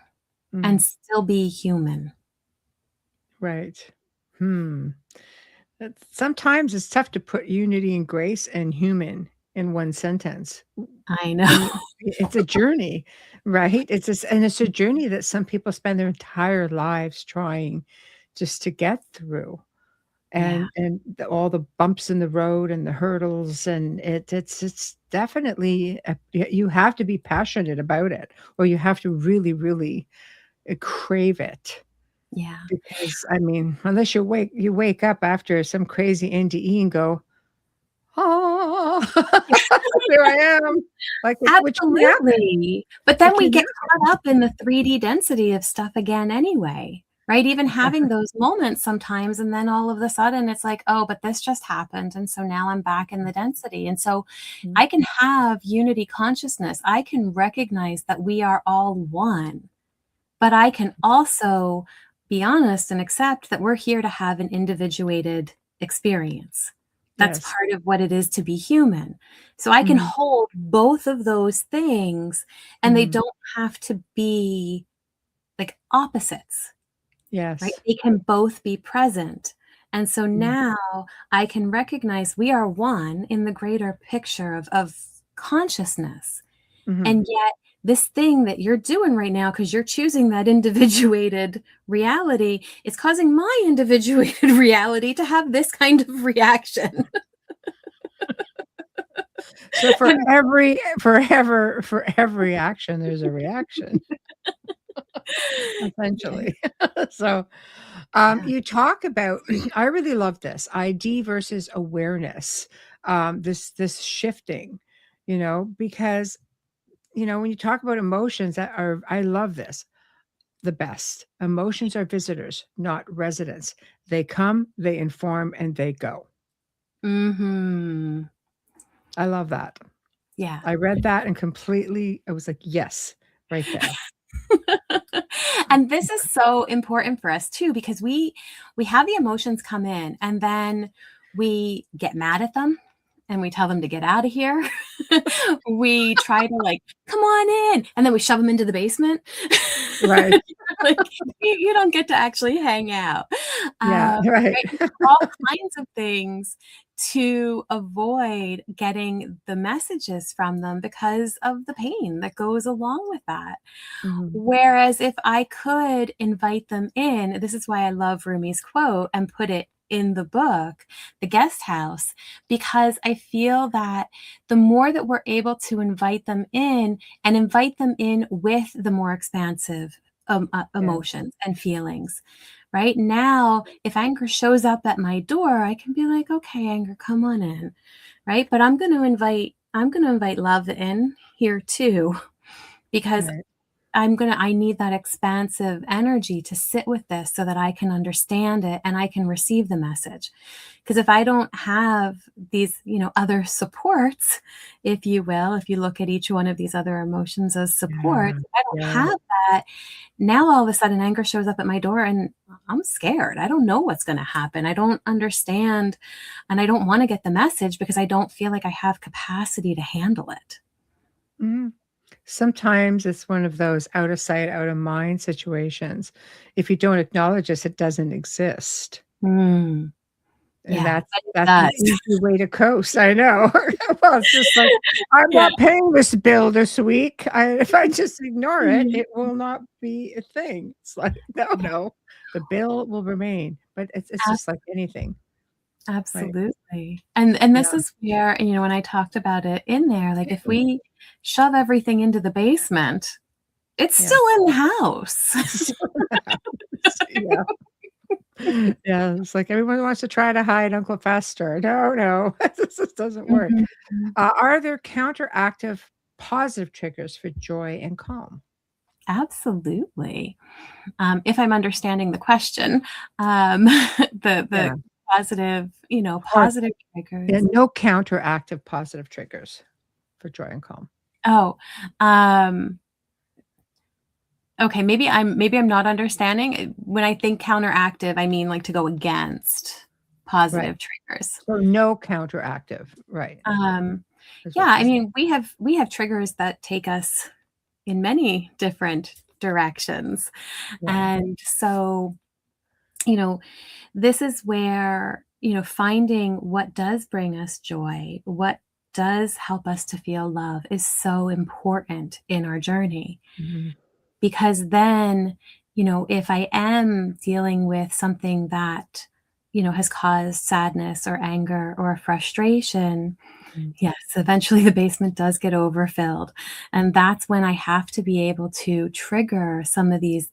S2: and still be human.
S1: Right. Sometimes it's tough to put unity and grace and human in one sentence.
S2: I know.
S1: It's a journey, right? It's a journey that some people spend their entire lives trying just to get through. And all the bumps in the road and the hurdles, and it's definitely you have to be passionate about it, or you have to really, really crave it.
S2: Yeah.
S1: Because I mean, unless you wake up after some crazy NDE and go, oh, there I am. Like, which can happen.
S2: Absolutely. But then we get caught up in the 3D density of stuff again anyway, right? Even having those moments sometimes, and then all of a sudden it's like, oh, but this just happened. And so now I'm back in the density. And so I can have unity consciousness. I can recognize that we are all one, but I can also be honest and accept that we're here to have an individuated experience. That's part of what it is to be human. So I can hold both of those things, and they don't have to be like opposites.
S1: Yes.
S2: Right? They can both be present. And so now I can recognize we are one in the greater picture of consciousness. And yet this thing that you're doing right now, because you're choosing that individuated reality, is causing my individuated reality to have this kind of reaction.
S1: So for every action, there's a reaction. Essentially. So you talk about, I really love this ID versus awareness, this shifting, because when you talk about emotions I love this. The best emotions are visitors, not residents. They come, they inform, and they go. I love that.
S2: Yeah.
S1: I read that and I was like, yes, right there.
S2: And this is so important for us too, because we have the emotions come in and then we get mad at them and we tell them to get out of here. We try to like, come on in. And then we shove them into the basement.
S1: Right.
S2: Like, you don't get to actually hang out.
S1: Yeah, right.
S2: All kinds of things to avoid getting the messages from them because of the pain that goes along with that. Whereas if I could invite them in, this is why I love Rumi's quote and put it in the book, The Guest House, because I feel that the more that we're able to invite them in and invite them in with the more expansive emotions and feelings. Right now, if anger shows up at my door, I can be like, okay, anger, come on in. Right. But I'm going to invite love in here too, because I need that expansive energy to sit with this so that I can understand it and I can receive the message. Because if I don't have these, other supports, if you will, if you look at each one of these other emotions as supports, if I don't have that, now all of a sudden anger shows up at my door and I'm scared. I don't know what's going to happen. I don't understand, and I don't want to get the message because I don't feel like I have capacity to handle it.
S1: Sometimes it's one of those out of sight, out of mind situations. If you don't acknowledge this, it doesn't exist. And
S2: Yeah,
S1: that's
S2: but it
S1: that's an
S2: does.
S1: easy way to coast, I know. Well, it's just like, "I'm
S2: Yeah.
S1: not paying this bill this week. If I just ignore it,
S2: Mhm.
S1: it will not be a thing." It's like, "No,
S2: Yeah,
S1: no, the bill will remain." But it's
S2: ab
S1: just like anything, right?
S2: absolutely. And
S1: Yeah,
S2: this is where, when I talked about it in there, like, if
S1: mm,
S2: we shove everything into the basement, it's
S1: yeah.
S2: still in the house.
S1: It's still in the house. Yeah. Yeah, it's like everyone wants to try to hide Uncle Fester. No, no, this just doesn't work.
S2: Mhm.
S1: Are there counteractive positive triggers for joy and calm?
S2: Absolutely. If I'm understanding the question, the
S1: Yeah.
S2: positive,
S1: Or
S2: positive
S1: yeah,
S2: triggers.
S1: no counteractive positive triggers for joy and calm.
S2: Oh, um, okay, maybe I'm not understanding. When I think counteractive, I mean, like, to go against
S1: Right.
S2: positive triggers.
S1: So no counteractive, right,
S2: Um,
S1: is
S2: yeah,
S1: what
S2: I
S1: she's
S2: mean, we have triggers that take us in many different directions.
S1: yeah.
S2: And so, you know, this is where, finding what does bring us joy, what does help us to feel love is so important in our journey.
S1: Mhm,
S2: Because then, if I am dealing with something that, has caused sadness or anger or frustration,
S1: mm,
S2: yes, eventually the basement does get overfilled. And that's when I have to be able to trigger some of these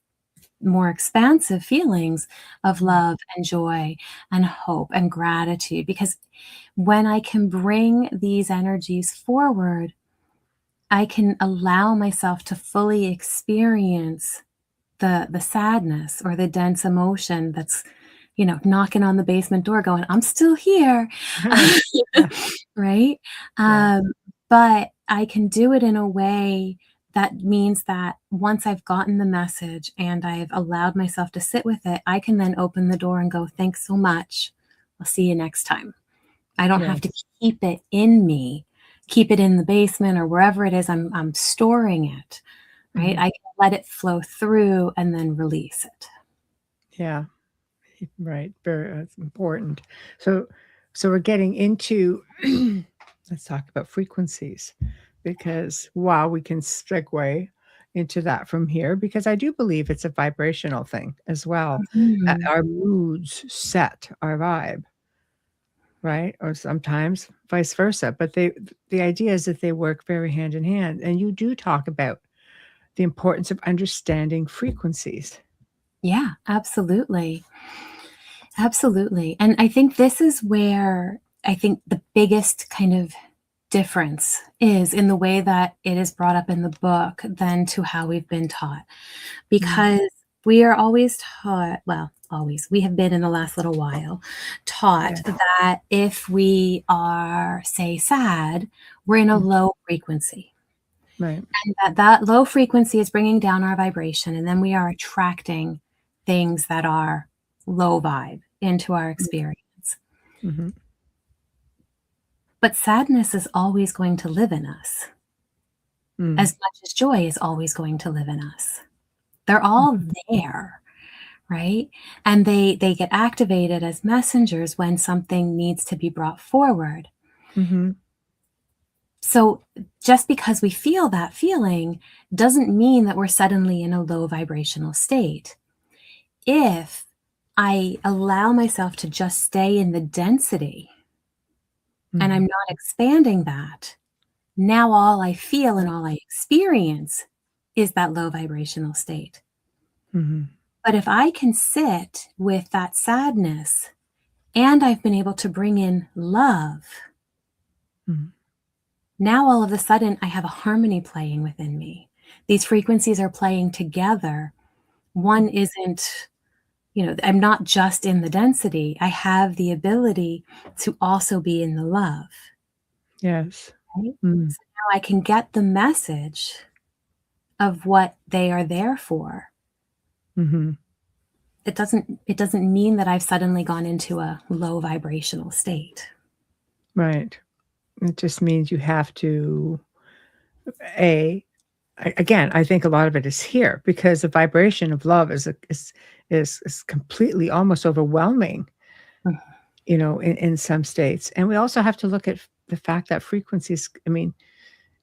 S2: more expansive feelings of
S1: mm,
S2: love and joy and hope and gratitude. Because when I can bring these energies forward, I can allow myself to fully experience the sadness or the dense emotion that's, knocking on the basement door going, "I'm still here."
S1: mhm. Yeah,
S2: Right?
S1: yeah,
S2: Um, but I can do it in a way that means that once I've gotten the message and I've allowed myself to sit with it, I can then open the door and go, "Thanks so much. I'll see you next time." I don't have to
S1: yes,
S2: keep it in me, keep it in the basement or wherever it is I'm storing it, right?
S1: mhm,
S2: I can let it flow through and then release it.
S1: yeah, right, very that's important. So so we're getting into let's talk about frequencies because, wow, we can segue into that from here because I do believe it's a vibrational thing as well.
S2: Mhm.
S1: Our moods set our vibe, right? Or sometimes vice versa. But the idea is that they work very hand in hand. And you do talk about the importance of understanding frequencies.
S2: Yeah, absolutely. Absolutely. And I think this is where I think the biggest kind of difference is in the way that it is brought up in the book than to how we've been taught.
S1: Mm,
S2: Because we are always taught, well, always, we have been in the last little while taught
S1: yeah,
S2: that if we are, say, sad, we're in a
S1: mm,
S2: low frequency.
S1: right.
S2: And that low frequency is bringing down our vibration, and then we are attracting things that are low vibe into our
S1: Mm,
S2: experience.
S1: mhm,
S2: But sadness is always going to live in us,
S1: mm,
S2: as much as joy is always going to live in us. They're all
S1: mhm,
S2: there, right? And they get activated as messengers when something needs to be brought forward.
S1: mhm,
S2: So just because we feel that feeling doesn't mean that we're suddenly in a low vibrational state. If I allow myself to just stay in the density and I'm
S1: mhm,
S2: not expanding that, now all I feel and
S1: right,
S2: all I experience is that low vibrational state.
S1: mhm,
S2: But if I can sit with that sadness and I've been able to bring in love,
S1: mhm,
S2: now all of a sudden I have a harmony playing within me. These frequencies are playing together. One isn't, I'm not just in the density. I have the ability to also be in the love,
S1: yes.
S2: right?
S1: Mm,
S2: So now I can get the message of what they are there for.
S1: mhm,
S2: It doesn't mean that I've suddenly gone into a low vibrational state.
S1: right. It just means you have to, A, again, I think a lot of it is here because the vibration of love is completely almost overwhelming. in some states. And we also have to look at the fact that frequencies, I mean,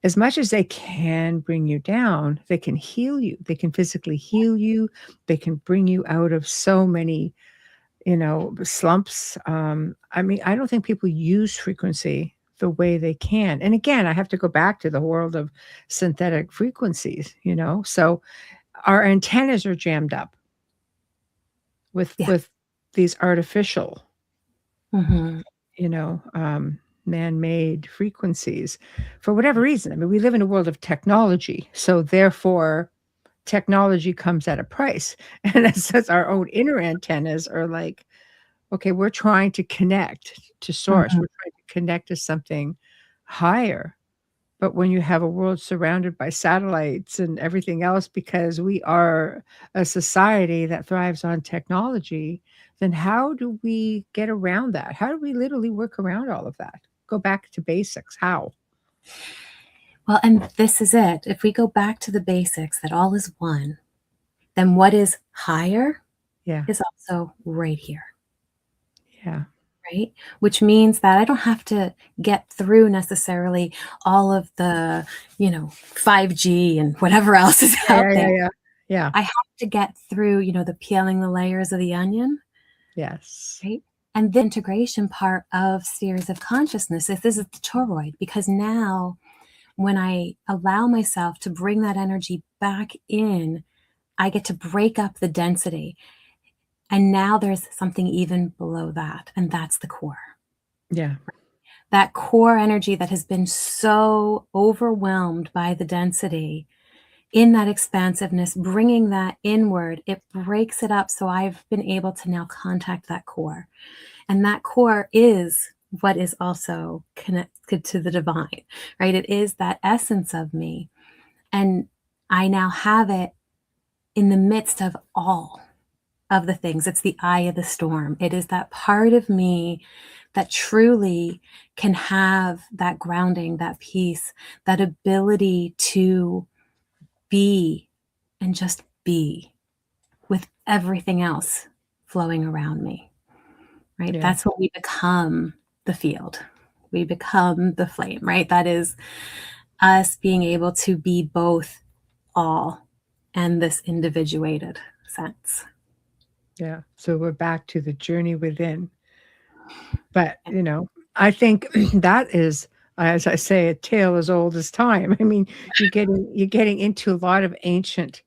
S1: as much as they can bring you down, they can heal you. They can physically heal you. They can bring you out of so many, slumps. I mean, I don't think people use frequency the way they can. And again, I have to go back to the world of synthetic frequencies, So our antennas are jammed up with
S2: Yeah.
S1: with these artificial,
S2: Mm-hmm.
S1: man-made frequencies for whatever reason. I mean, we live in a world of technology, so therefore technology comes at a price. And it says our own inner antennas are like, okay, we're trying to connect to source.
S2: Mm-hmm.
S1: We're trying to connect to something higher. But when you have a world surrounded by satellites and everything else, because we are a society that thrives on technology, then how do we get around that? How do we literally work around all of that? Go back to basics. How?
S2: Well, and this is it. If we go back to the basics, that all is one, then what is higher
S1: Yeah.
S2: is also right here.
S1: Yeah.
S2: Right? Which means that I don't have to get through necessarily all of the, 5G and whatever else is out
S1: Yeah.
S2: there.
S1: Yeah. Yeah.
S2: I have to get through, the peeling the layers of the onion,
S1: Yes.
S2: right? And the integration part of spheres of consciousness, if this is the toroid, because now when I allow myself to bring that energy back in, I get to break up the density. And now there's something even below that, and that's the core.
S1: Yeah.
S2: That core energy that has been so overwhelmed by the density, in that expansiveness, bringing that inward, it breaks it up. So I've been able to now contact that core. And that core is what is also connected to the divine, right? It is that essence of me. And I now have it in the midst of all of the things. It's the eye of the storm. It is that part of me that truly can have that grounding, that peace, that ability to be and just be with everything else flowing around me, right?
S1: Yeah.
S2: That's what we become, the field. We become the flame, right? That is us being able to be both all and this individuated sense.
S1: Yeah. So we're back to the journey within. But, I think that is, as I say, a tale as old as time. I mean, you're getting into a lot of ancient,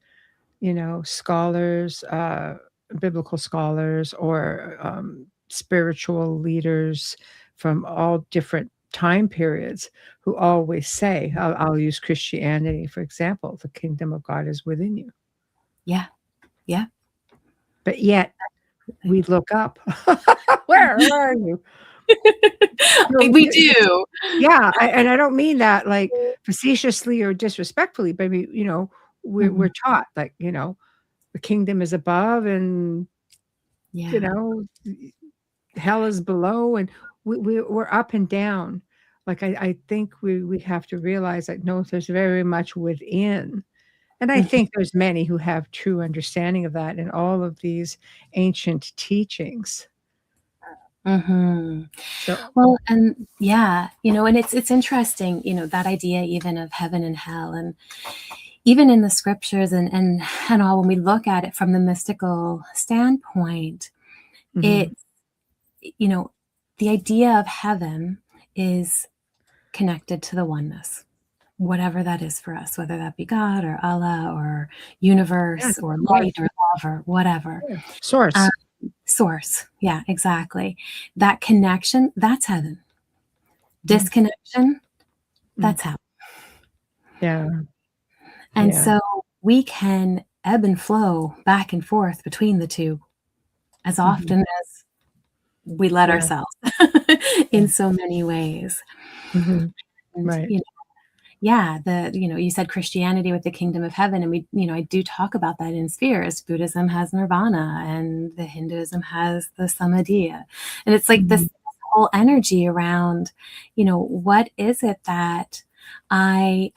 S1: scholars, biblical scholars, or spiritual leaders from all different time periods who always say, I'll use Christianity, for example, the kingdom of God is within you.
S2: Yeah. Yeah.
S1: But yet we look up, where are you?
S2: We do.
S1: Yeah, and I don't mean that, like, facetiously or disrespectfully, but I mean, we're taught, like, the kingdom is above and, you
S2: Yeah.
S1: know, hell is below, and we're up and down. Like, I think we have to realize that, no, there's very much within, and I think there's many who have true understanding of that in all of these ancient teachings.
S2: Mm-hmm.
S1: So
S2: Well, and yeah, and it's interesting, that idea even of heaven and hell, and even in the scriptures and all, when we look at it from the mystical standpoint,
S1: mhm.
S2: it, the idea of heaven is connected to the oneness, whatever that is for us, whether that be God or Allah or
S1: Yes,
S2: universe or
S1: of course.
S2: light or love or whatever.
S1: Yeah. Source.
S2: Source. Yeah, exactly. That connection, that's heaven.
S1: Mhm.
S2: Disconnection,
S1: Mm.
S2: that's hell.
S1: Yeah,
S2: And
S1: yeah,
S2: so we can ebb and flow back and forth between the two as
S1: mhm,
S2: often as we let
S1: yeah,
S2: ourselves
S1: yeah,
S2: in so many ways.
S1: mhm,
S2: And,
S1: right,
S2: yeah, you said Christianity with the kingdom of heaven. And I do talk about that in spheres. Buddhism has nirvana and the Hinduism has the samadhi. And it's like
S1: mhm,
S2: this whole energy around, what is it that I,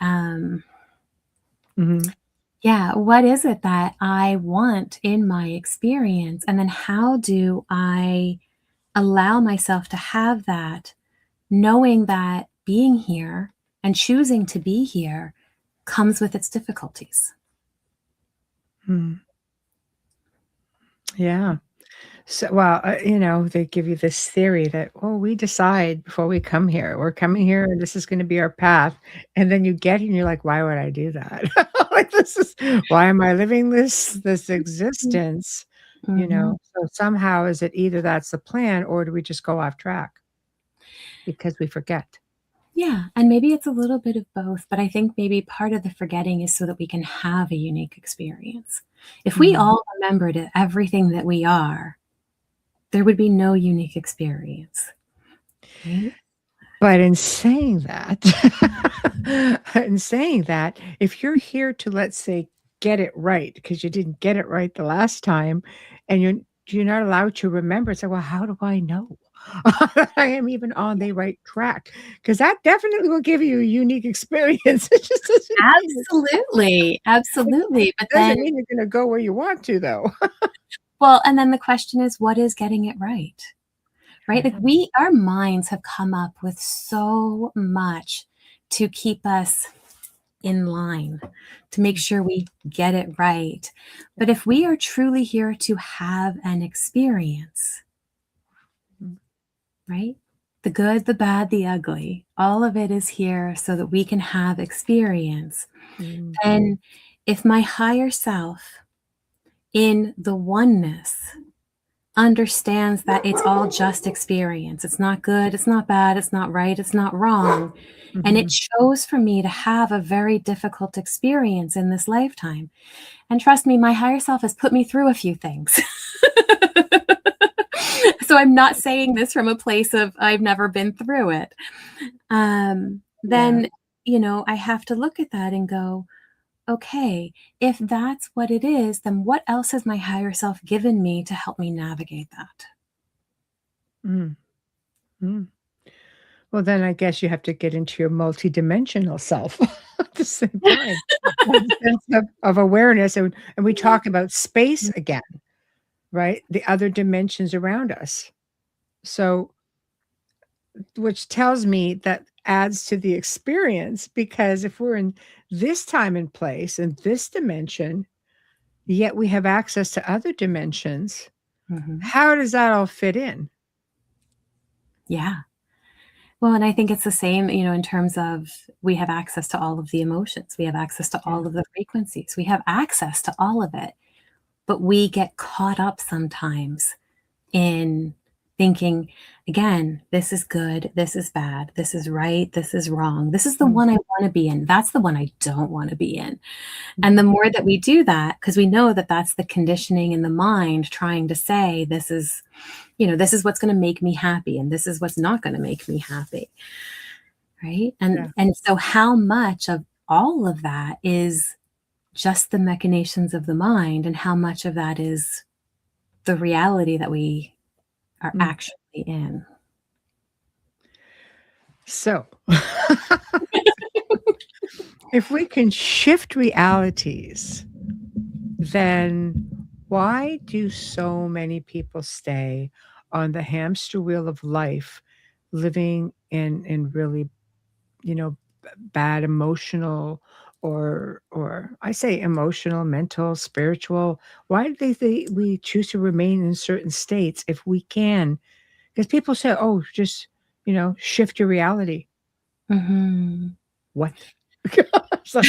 S1: mhm,
S2: yeah, what is it that I want in my experience? And then how do I allow myself to have that, knowing that being here and choosing to be here comes with its difficulties.
S1: Yeah. So, well, they give you this theory that, oh, we decide before we come here. We're coming here and this is going to be our path. And then you get here and you're like, why would I do that? Like, why am I living this existence?
S2: Mhm.
S1: So somehow is it either that's the plan or do we just go off track because we forget?
S2: Yeah, and maybe it's a little bit of both, but I think maybe part of the forgetting is so that we can have a unique experience. If we
S1: Mm.
S2: all remembered everything that we are, there would be no unique experience, right?
S1: But in saying that, if you're here to, let's say, get it right because you didn't get it right the last time, and you're not allowed to remember, say, well, how do I know that I am even on the right track? Because that definitely will give you a unique experience. It just
S2: Absolutely, absolutely, but then
S1: doesn't mean you're going to go where you want to, though.
S2: well, and then the question is, what is getting it right? Right? Like
S1: Right.
S2: our minds have come up with so much to keep us in line, to make sure we get it right. But if we are truly here to have an experience,
S1: Mm.
S2: right? The good, the bad, the ugly, all of it is here so that we can have experience.
S1: Mm.
S2: And if my higher self in the oneness understands that it's all just experience, it's not good, it's not bad, it's not right, it's not wrong, and it
S1: Mhm.
S2: chose for me to have a very difficult experience in this lifetime. And trust me, my higher self has put me through a few things. So I'm not saying this from a place of I've never been through it.
S1: Yeah.
S2: Then, I have to look at that and go, okay, if that's what it is, then what else has my higher self given me to help me navigate that?
S1: Mm. Mm. Well, then I guess you have to get into your multidimensional self at the same time. That sense of awareness, and we talk about space again, right? The other dimensions around us. So, which tells me that adds to the experience because if we're in this time and place and this dimension, yet we have access to other dimensions,
S2: Mhm.
S1: how does that all fit in?
S2: Yeah. Well, and I think it's the same, in terms of we have access to all of the emotions. We have access to
S1: Yeah.
S2: all of the frequencies. We have access to all of it. But we get caught up sometimes in thinking, again, this is good, this is bad, this is right, this is wrong, this is the
S1: Mm.
S2: one I want to be in, that's the one I don't want to be in. And the
S1: Mhm.
S2: more that we do that, because we know that that's the conditioning in the mind trying to say, this is what's going to make me happy, and this is what's not going to make me happy. Right.
S1: Yeah.
S2: And so how much of all of that is just the machinations of the mind, and how much of that is the reality that we are
S1: Mm.
S2: actually in?
S1: So, if we can shift realities, then why do so many people stay on the hamster wheel of life, living in really, bad emotional or I say emotional, mental, spiritual. Why do we choose to remain in certain states if we can? Because people say, "Oh, just, shift your reality."
S2: Mhm.
S1: What? It's like,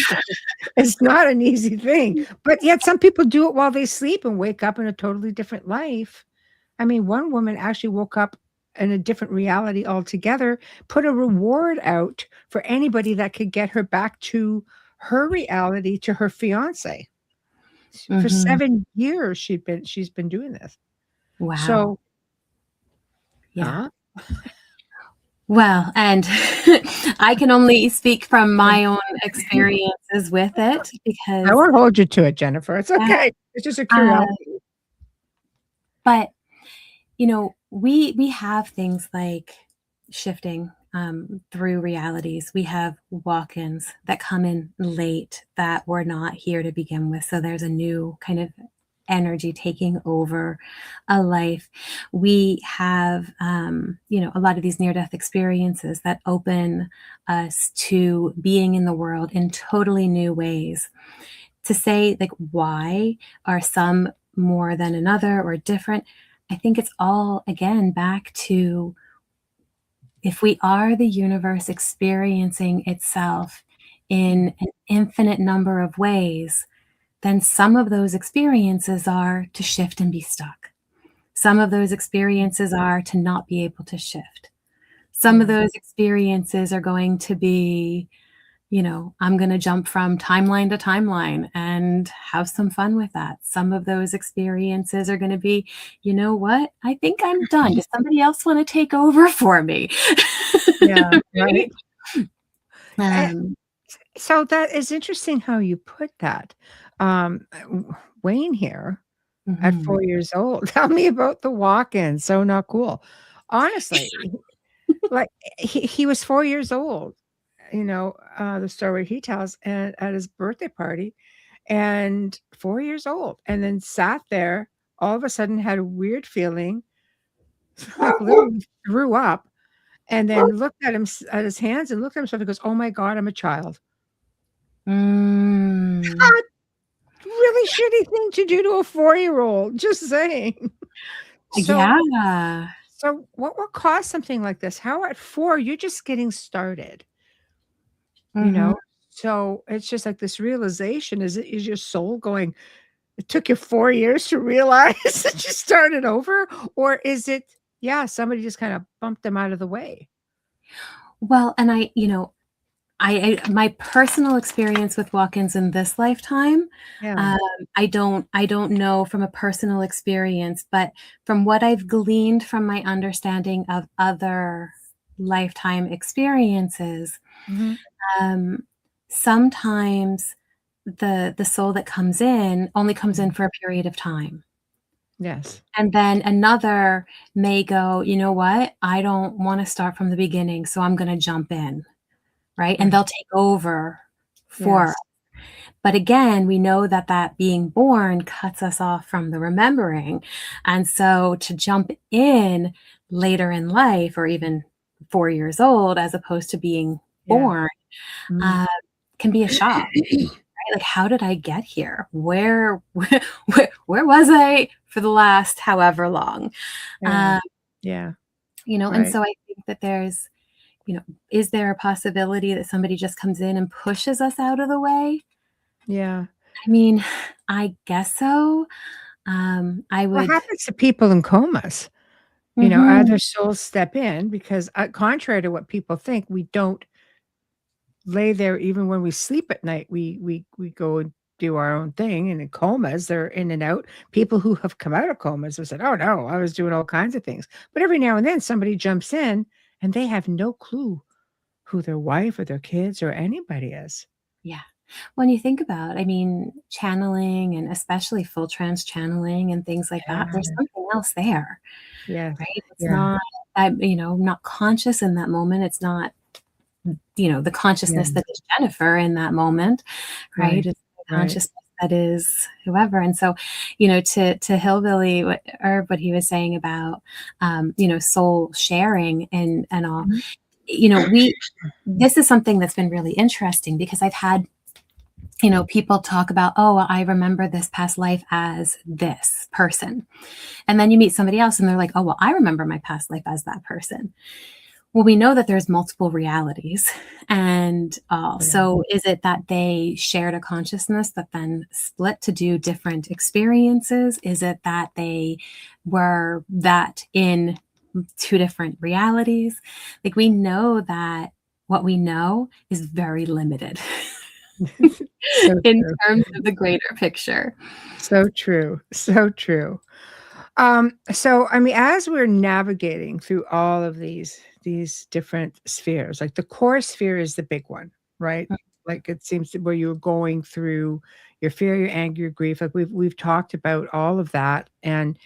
S1: it's not an easy thing, but yet some people do it while they sleep and wake up in a totally different life. I mean, one woman actually woke up in a different reality altogether, put a reward out for anybody that could get her back to her reality, to her fiancé. For
S2: Mhm.
S1: 7 years she's been doing this.
S2: Wow.
S1: So,
S2: Yeah.
S1: huh?
S2: Well, and I can only speak from my own experiences with it
S1: I
S2: because,
S1: won't hold you to it, Jennifer. It's
S2: yeah,
S1: okay. It's just a
S2: uh,
S1: curiosity.
S2: but, we have things like shifting, through realities. We have walk-ins that come in late that were not here to begin with, so there's a new kind of energy taking over a life. We have, a lot of these near-death experiences that open us to being in the world in totally new ways. To say, like, why are some more than another or different? I think it's all, again, back to, if we are the universe experiencing itself in an infinite number of ways, then some of those experiences are to shift and be stuck. Some of those experiences are to not be able to shift. Some of
S1: Yeah.
S2: those experiences are going to be, I'm going to jump from timeline to timeline and have some fun with that. Some of those experiences are going to be, you know what? I think I'm done. Does somebody else want to take over for me?
S1: Yeah.
S2: Right?
S1: Right. Eh,
S2: Um,
S1: so that is interesting how you put that. Wayne here at
S2: mhm.
S1: 4 years old, tell me about the walk-in, so not cool. Honestly, like, he was 4 years old, the story he tells, and at his birthday party, and 4 years old, and then sat there, all of a sudden had a weird feeling, like, literally threw up, and then looked at at his hands and looked at himself and goes, "Oh my god, I'm a child."
S2: Mm.
S1: Really shitty thing to do to a 4-year-old, just saying. So
S2: Yeah.
S1: so what will cause something like this? How at 4, you're just getting started, you
S2: Mhm.
S1: know? So it's just like this realization, is your soul going, "It took you 4 years to realize that you started over?" Or is it, yeah, somebody just kinda bumped them out of the way?
S2: Well, and my personal experience with walk-ins in this lifetime,
S1: Yeah.
S2: um, I don't know from a personal experience, but from what I've gleaned from my understanding of other lifetime experiences,
S1: Mhm.
S2: um, sometimes the soul that comes in only comes in
S1: Mhm.
S2: for a period of time.
S1: Yes.
S2: And then another may go, "You know what? I don't wanna start from the beginning, so I'm gonna jump in." Right? And
S1: Right.
S2: they'll take over for,
S1: Yes.
S2: but again, we know that that being born cuts us off from the remembering, and so to jump in later in life or even 4 years old as opposed to being
S1: Yeah.
S2: born,
S1: Mhm.
S2: uh, can be a shock, right? Like, "How did I get here? Where was I for the last however long?"
S1: Yeah.
S2: Uh,
S1: Yeah.
S2: and
S1: Right.
S2: so I think that there's, is there a possibility that somebody just comes in and pushes us out of the way?
S1: Yeah.
S2: I mean, I guess so. I
S1: What
S2: would.
S1: happens to people in comas?
S2: Mhm.
S1: Other souls step in because, contrary to what people think, we don't lay there even when we sleep at night. We go and do our own thing, and in comas, they're in and out. People who have come out of comas have said, "Oh, no, I was doing all kinds of things." But every now and then, somebody jumps in, and they have no clue who their wife or their kids or anybody is.
S2: Yeah. When you think about, I mean, channeling and especially full trance channeling and things like that, there's
S1: Yeah.
S2: something else there,
S1: Yes.
S2: right? It's
S1: Yeah.
S2: not, I'm not conscious in that moment. It's not, the
S1: Yeah.
S2: consciousness that is Jennifer in that moment, right?
S1: Right.
S2: It's the
S1: Right.
S2: consciousness that is whoever. And so, to Hillbilly, what he was saying about, soul sharing and all,
S1: Mhm.
S2: we this is something that's been really interesting because I've had, people talk about, oh, well, I remember this past life as this person. And then you meet somebody else and they're like, oh, well, I remember my past life as that person. Well, we know that there's multiple realities. And
S1: Yeah.
S2: so is it that they shared a consciousness that then split to do different experiences? Is it that they were that in two different realities? Like, we know that what we know is very limited
S1: So
S2: in
S1: true.
S2: terms of the greater picture.
S1: So true. So true. So I mean, as we're navigating through all of these different spheres, like the core sphere is the big one, right? Like it seems to where you're going through your fear, your anger, your grief. Like we've talked about all of that. And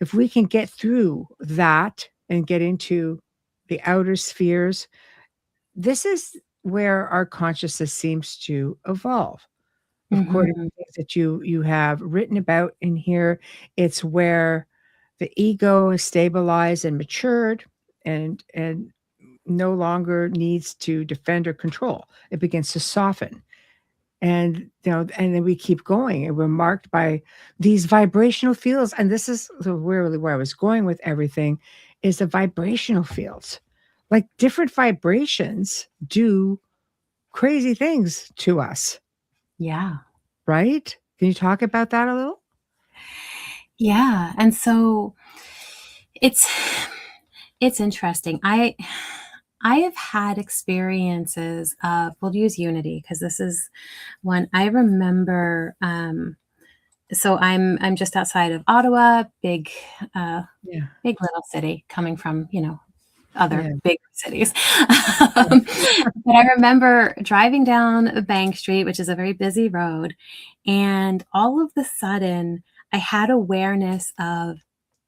S1: if we can get through that and get into the outer spheres, this is where our consciousness seems to evolve. according
S2: Mhm.
S1: to things that you have written about in here. It's where the ego is stabilized and matured and no longer needs to defend or control. It begins to soften. And, and then we keep going, and we're marked by these vibrational fields. And this is really where I was going with everything is the vibrational fields. Like different vibrations do crazy things to us,
S2: Yeah.
S1: right? Can you talk about that a little?
S2: Yeah. And so it's it's interesting. I have had experiences of, we'll use Unity because this is one I remember. So I'm just outside of Ottawa, uh,
S1: Yeah.
S2: big little city coming from, other
S1: Yeah.
S2: big cities. But I remember driving down Bank Street, which is a very busy road, and all of the sudden I had awareness of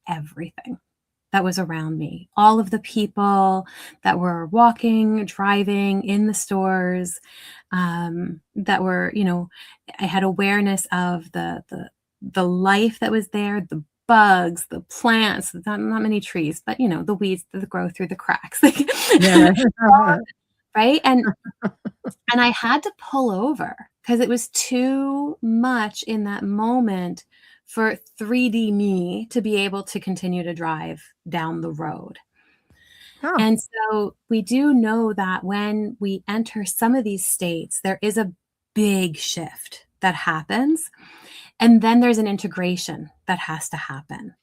S2: everything that was around me. All of the people that were walking, driving, in the stores, that were, I had awareness of the life that was there, the bugs, the plants, not many trees, but the weeds that grow through the cracks.
S1: Yeah, right.
S2: Right? And I had to pull over because it was too much in that moment for 3D me to be able to continue to drive down the road.
S1: Huh.
S2: And so we do know that when we enter some of these states, there is a big shift that happens. And then there's an integration that has to happen,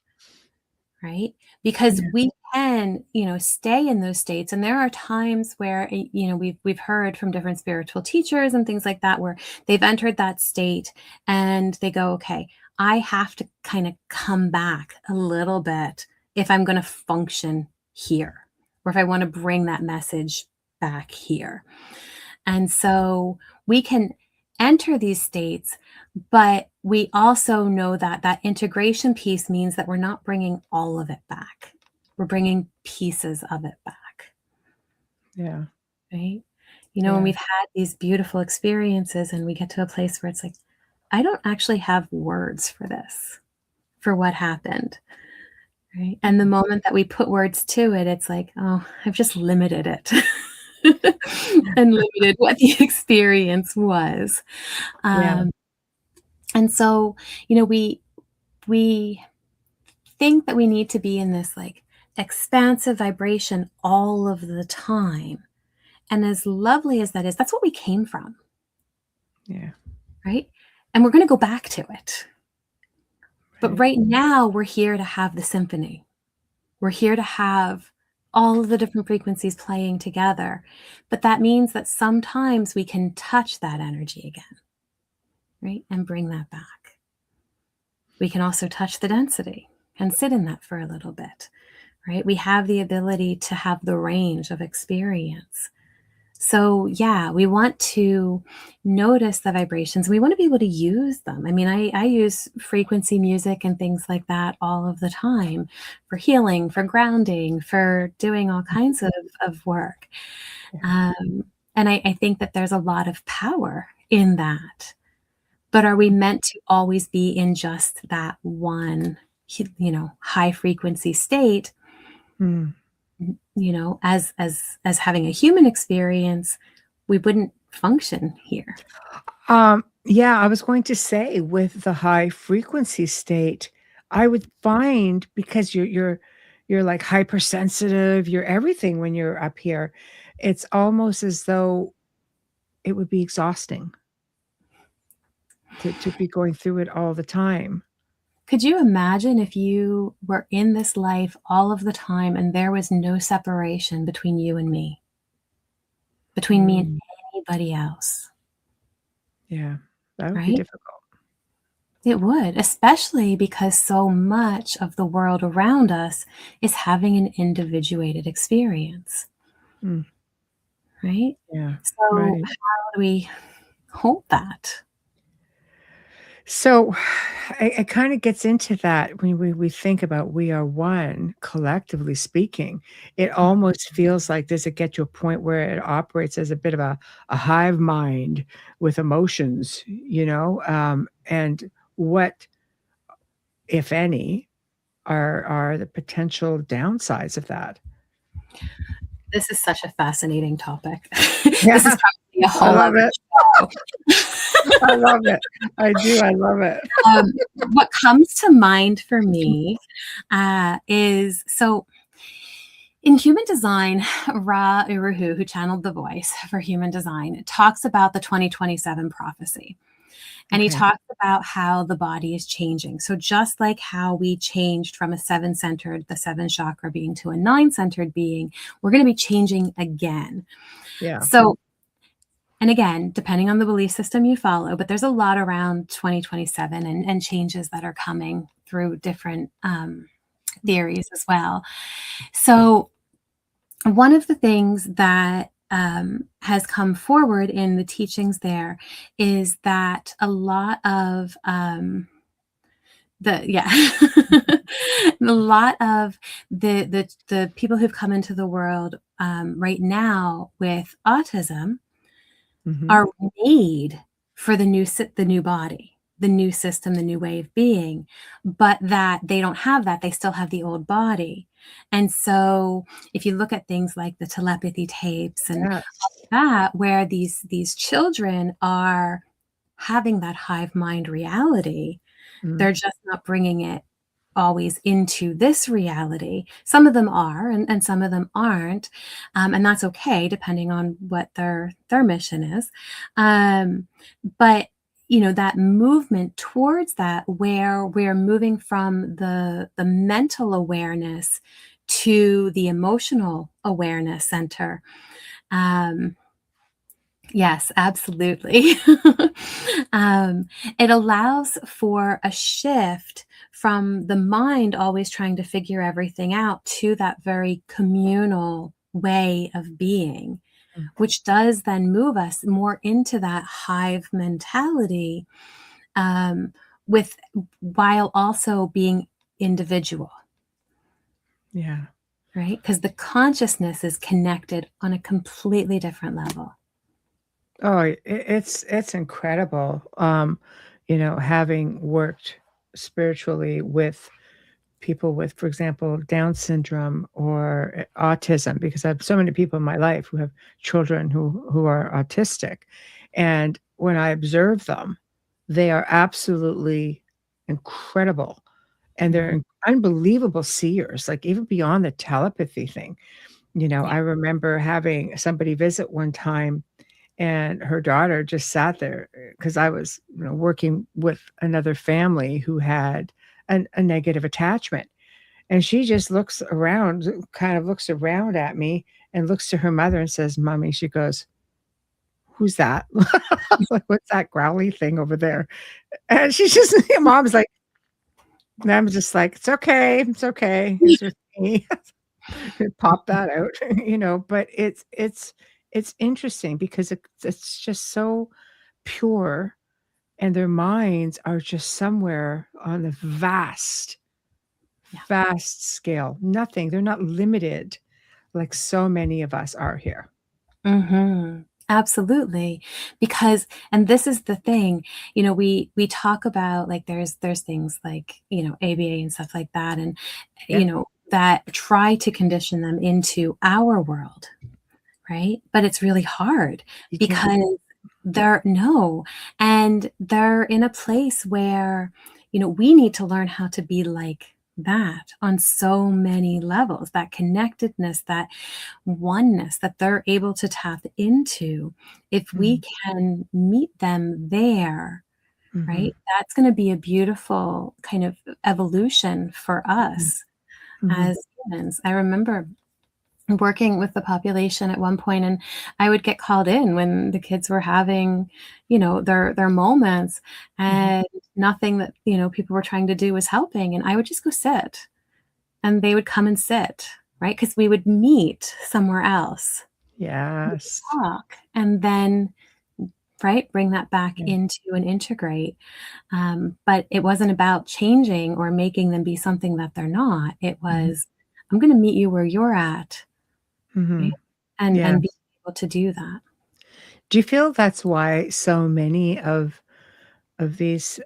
S2: right? Because
S1: Yeah.
S2: we can, stay in those states. And there are times where, we've heard from different spiritual teachers and things like that, where they've entered that state and they go, okay, I have to kind of come back a little bit if I'm going to function here, or if I want to bring that message back here. And so we can enter these states, but we also know that that integration piece means that we're not bringing all of it back. We're bringing pieces of it back,
S1: Yeah.
S2: right? When
S1: Yeah.
S2: we've had these beautiful experiences and we get to a place where it's like, I don't actually have words for this, for what happened, right? And the moment that we put words to it, it's like, oh, I've just limited it and limited what the experience was.
S1: Yeah.
S2: Um, and so, we think that we need to be in this like expansive vibration all of the time. And as lovely as that is, that's what we came from,
S1: Yeah.
S2: right? And we're going to go back to it. But
S1: Right.
S2: right now, we're here to have the symphony. We're here to have all of the different frequencies playing together. But that means that sometimes we can touch that energy again, right? And bring that back. We can also touch the density and sit in that for a little bit, right? We have the ability to have the range of experience. So, yeah, we want to notice the vibrations. We want to be able to use them. I mean, I use frequency music and things like that all of the time for healing, for grounding, for doing all kinds of work.
S1: Yeah.
S2: Um, and I think that there's a lot of power in that. But are we meant to always be in just that one, high frequency state?
S1: Mm.
S2: As having a human experience, we wouldn't function here.
S1: Yeah, I was going to say with the high frequency state, I would find because you're like hypersensitive, you're everything when you're up here. It's almost as though it would be exhausting to be going through it all the time.
S2: Could you imagine if you were in this life all of the time and there was no separation between you and me, between me and
S1: Mm,
S2: anybody else,
S1: yeah, that would be
S2: right?
S1: difficult.
S2: It would, especially because so much of the world around us is having an individuated experience,
S1: Mm,
S2: right?
S1: yeah,
S2: So,
S1: right.
S2: how do we hold that?
S1: So it kind of gets into that when we think about we are one, collectively speaking. It almost feels like, does it get to a point where it operates as a bit of a hive mind with emotions, and what, if any, are the potential downsides of that?
S2: This is such a fascinating topic. This is
S1: Yeah,
S2: probably a
S1: I
S2: whole
S1: love
S2: other
S1: it.
S2: show.
S1: I love it. I do. I love it.
S2: What comes to mind for me is so in human design, Ra Uru, who channeled the voice for human design, talks about the 2027 prophecy. And he
S1: Okay.
S2: talks about how the body is changing. So just like how we changed from a seven-centered, the seven chakra being, to a nine-centered being, we're going to be changing again.
S1: Yeah.
S2: So, and again, depending on the belief system you follow, but there's a lot around 2027 and changes that are coming through different theories as well. So one of the things that has come forward in the teachings there is that a lot of the yeah a lot of the people who've come into the world right now with autism
S1: Mhm.
S2: are made for the new body, the new system, the new way of being, but that they don't have that. They still have the old body. And so if you look at things like the telepathy tapes and
S1: Yes.
S2: that, where these children are having that hive mind reality,
S1: Mm.
S2: they're just not bringing it always into this reality. Some of them are, and some of them aren't, and that's okay depending on what their mission is. But that movement towards that, where we're moving from the mental awareness to the emotional awareness center. Um, Yes, absolutely. It allows for a shift from the mind always trying to figure everything out to that very communal way of being,
S1: Mm.
S2: which does then move us more into that hive mentality, um, with while also being individual,
S1: Yeah.
S2: right? Because the consciousness is connected on a completely different level.
S1: Oh, it's incredible, having worked spiritually with people with, for example, Down syndrome or autism, because I have so many people in my life who have children who are autistic, and when I observe them, they are absolutely incredible, and they're
S2: Mhm.
S1: unbelievable seers, like, even beyond the telepathy thing.
S2: Yeah.
S1: I remember having somebody visit one time, and her daughter just sat there because I was, working with another family who had a negative attachment. And she just looks around, kind of looks around at me and looks to her mother and says, "Mommy," she goes, "Who's that?" Like, "What's that growly thing over there?" And she's just mom's like, and I'm just like, "It's okay. It's okay. It's with me." Pop that out, but it's interesting because it's just so pure, and their minds are just somewhere on a vast,
S2: Yeah.
S1: vast scale. Nothing. They're not limited like so many of us are here.
S2: Absolutely. Because and this is the thing, we talk about, like, there's things like, ABA and stuff like that, and
S1: Yeah,
S2: that try to condition them into our world, right? But it's really hard
S1: you can't do
S2: because they're no, and they're in a place where, we need to learn how to be like that on so many levels, that connectedness, that oneness that they're able to tap into. If we
S1: Mhm,
S2: can meet them there,
S1: mhm,
S2: right? That's going to be a beautiful kind of evolution for
S1: mhm,
S2: us
S1: mhm.
S2: as humans. I remember working with the population at one point, and I would get called in when the kids were having, their moments,
S1: Mhm.
S2: and nothing that, people were trying to do was helping, and I would just go sit, and they would come and sit, right? Because we would meet somewhere else,
S1: Yes.
S2: talk, and then right? Bring that back
S1: Yeah.
S2: into and integrate. But it wasn't about changing or making them be something that they're not. It
S1: Mhm.
S2: was, I'm going to meet you where you're at, right?
S1: Mhm.
S2: And be
S1: Yes.
S2: able to do that.
S1: Do you feel that's why so many of these,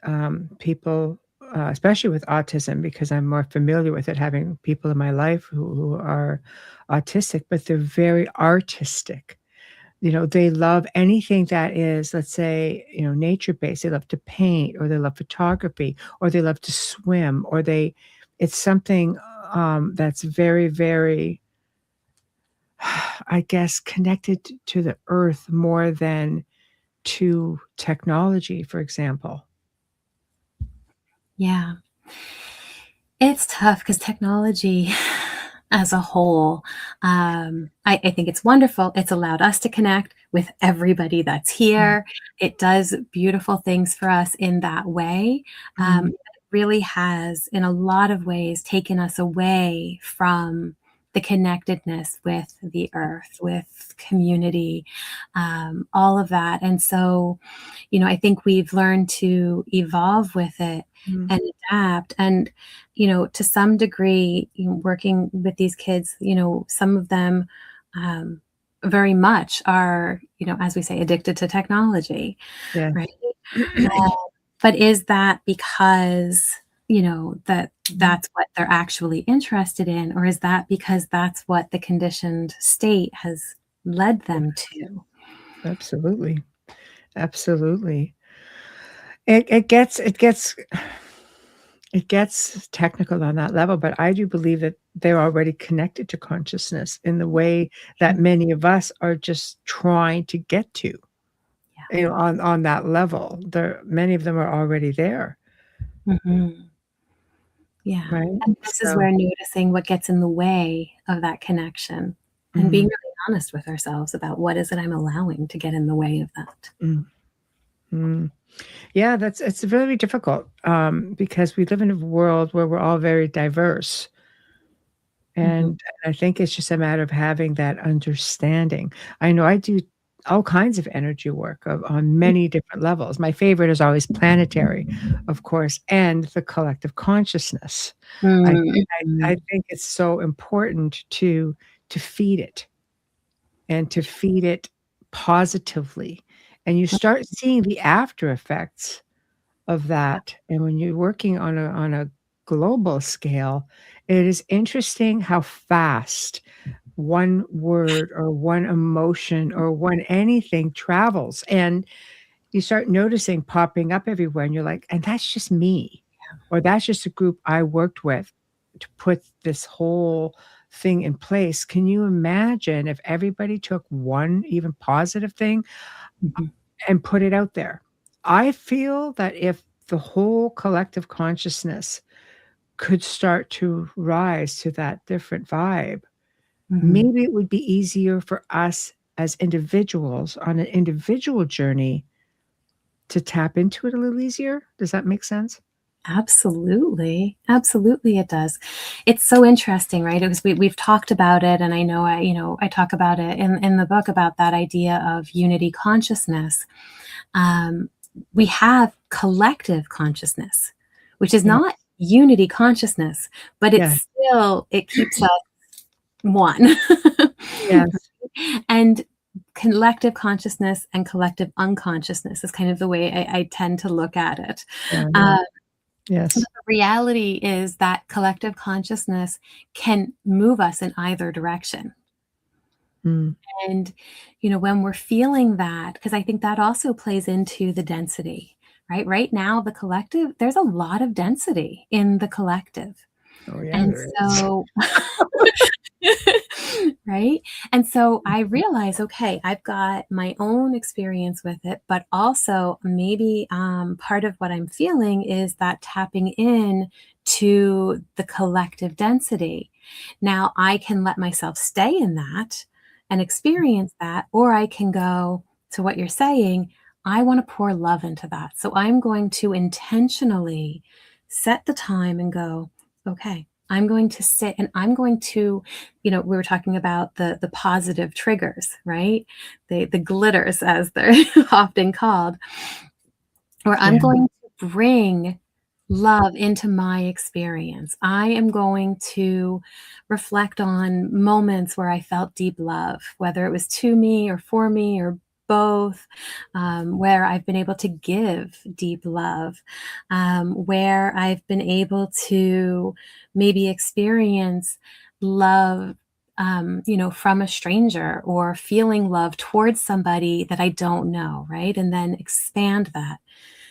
S1: people, especially with autism, because I'm more familiar with it, having people in my life who are autistic, but they're very artistic. You know, they love anything that is, let's say, nature-based. They love to paint, or they love photography, or they love to swim, or it's something, that's very, very, I guess, connected to the earth more than to technology, for example.
S2: Yeah. It's tough because technology as a whole, I think it's wonderful. It's allowed us to connect with everybody that's
S1: Mm,
S2: here. It does beautiful things for us in that way.
S1: mm,
S2: It really has, in a lot of ways, taken us away from the connectedness with the earth, with community, all of that. And so, I think we've learned to evolve with it
S1: mm.
S2: and adapt. And to some degree, working with these kids, some of them very much are, as we say, addicted to technology,
S1: Yes.
S2: right? Uh, but is that because, that
S1: Mhm.
S2: that's what they're actually interested in, or is that because that's what the conditioned state has led them to?
S1: Absolutely. Absolutely. It gets technical on that level, but I do believe that they're already connected to consciousness in the way that many of us are just trying to get to, on that level. Many of them are already there,
S2: Yeah. Yeah,
S1: right?
S2: and this is
S1: So
S2: where noticing what gets in the way of that connection and being
S1: mhm,
S2: really honest with ourselves about what is it I'm allowing to get in the way of that.
S1: mm, mm. Yeah, it's very difficult, because we live in a world where we're all very diverse.
S2: Mhm,
S1: And I think it's just a matter of having that understanding. I know I do all kinds of energy work on many different levels. My favorite is always planetary, of course, and the collective consciousness. I
S2: mm,
S1: I
S2: mhm,
S1: think it's so important to feed it and to feed it positively. And you start seeing the after effects of that, and when you're working on a global scale, it is interesting how fast one word or one emotion or one anything travels, and you start noticing popping up everywhere, and you're like, "And that's just me," or, "That's just a group I worked with to put this whole thing in place." Can you imagine if everybody took one even positive thing
S2: mhm,
S1: and put it out there? I feel that if the whole collective consciousness could start to rise to that different vibe,
S2: mhm.
S1: maybe it would be easier for us as individuals on an individual journey to tap into it a little easier. Does that make sense?
S2: Absolutely, absolutely it does. It's so interesting, right? It was we've talked about it, and I know I talk about it in the book about that idea of unity consciousness. Um, we have collective consciousness, which is
S1: Yeah.
S2: not unity consciousness, but
S1: Yeah.
S2: it keeps us one.
S1: Yes.
S2: And collective consciousness and collective unconsciousness is kind of the way I tend to look at it.
S1: Yeah, yeah.
S2: Uh, but
S1: Yes.
S2: the reality is that collective consciousness can move us in either direction.
S1: Mm.
S2: And, when we're feeling that, because I think that also plays into the density, right? Right now, the collective, there's a lot of density in the collective.
S1: Oh, yeah,
S2: And
S1: there is.
S2: so, right? And so I realize, okay, I've got my own experience with it, but also maybe part of what I'm feeling is that tapping in to the collective density. Now I can let myself stay in that and experience that, or I can go to what you're saying. I want to pour love into that. So I'm going to intentionally set the time and go, okay. I'm going to sit and I'm going to, we were talking about the positive triggers, right? The glitters, as they're often called, where I'm
S1: Yeah.
S2: going to bring love into my experience. I am going to reflect on moments where I felt deep love, whether it was to me or for me or both, where I've been able to give deep love, where I've been able to maybe experience love, from a stranger, or feeling love towards somebody that I don't know, right? And then expand that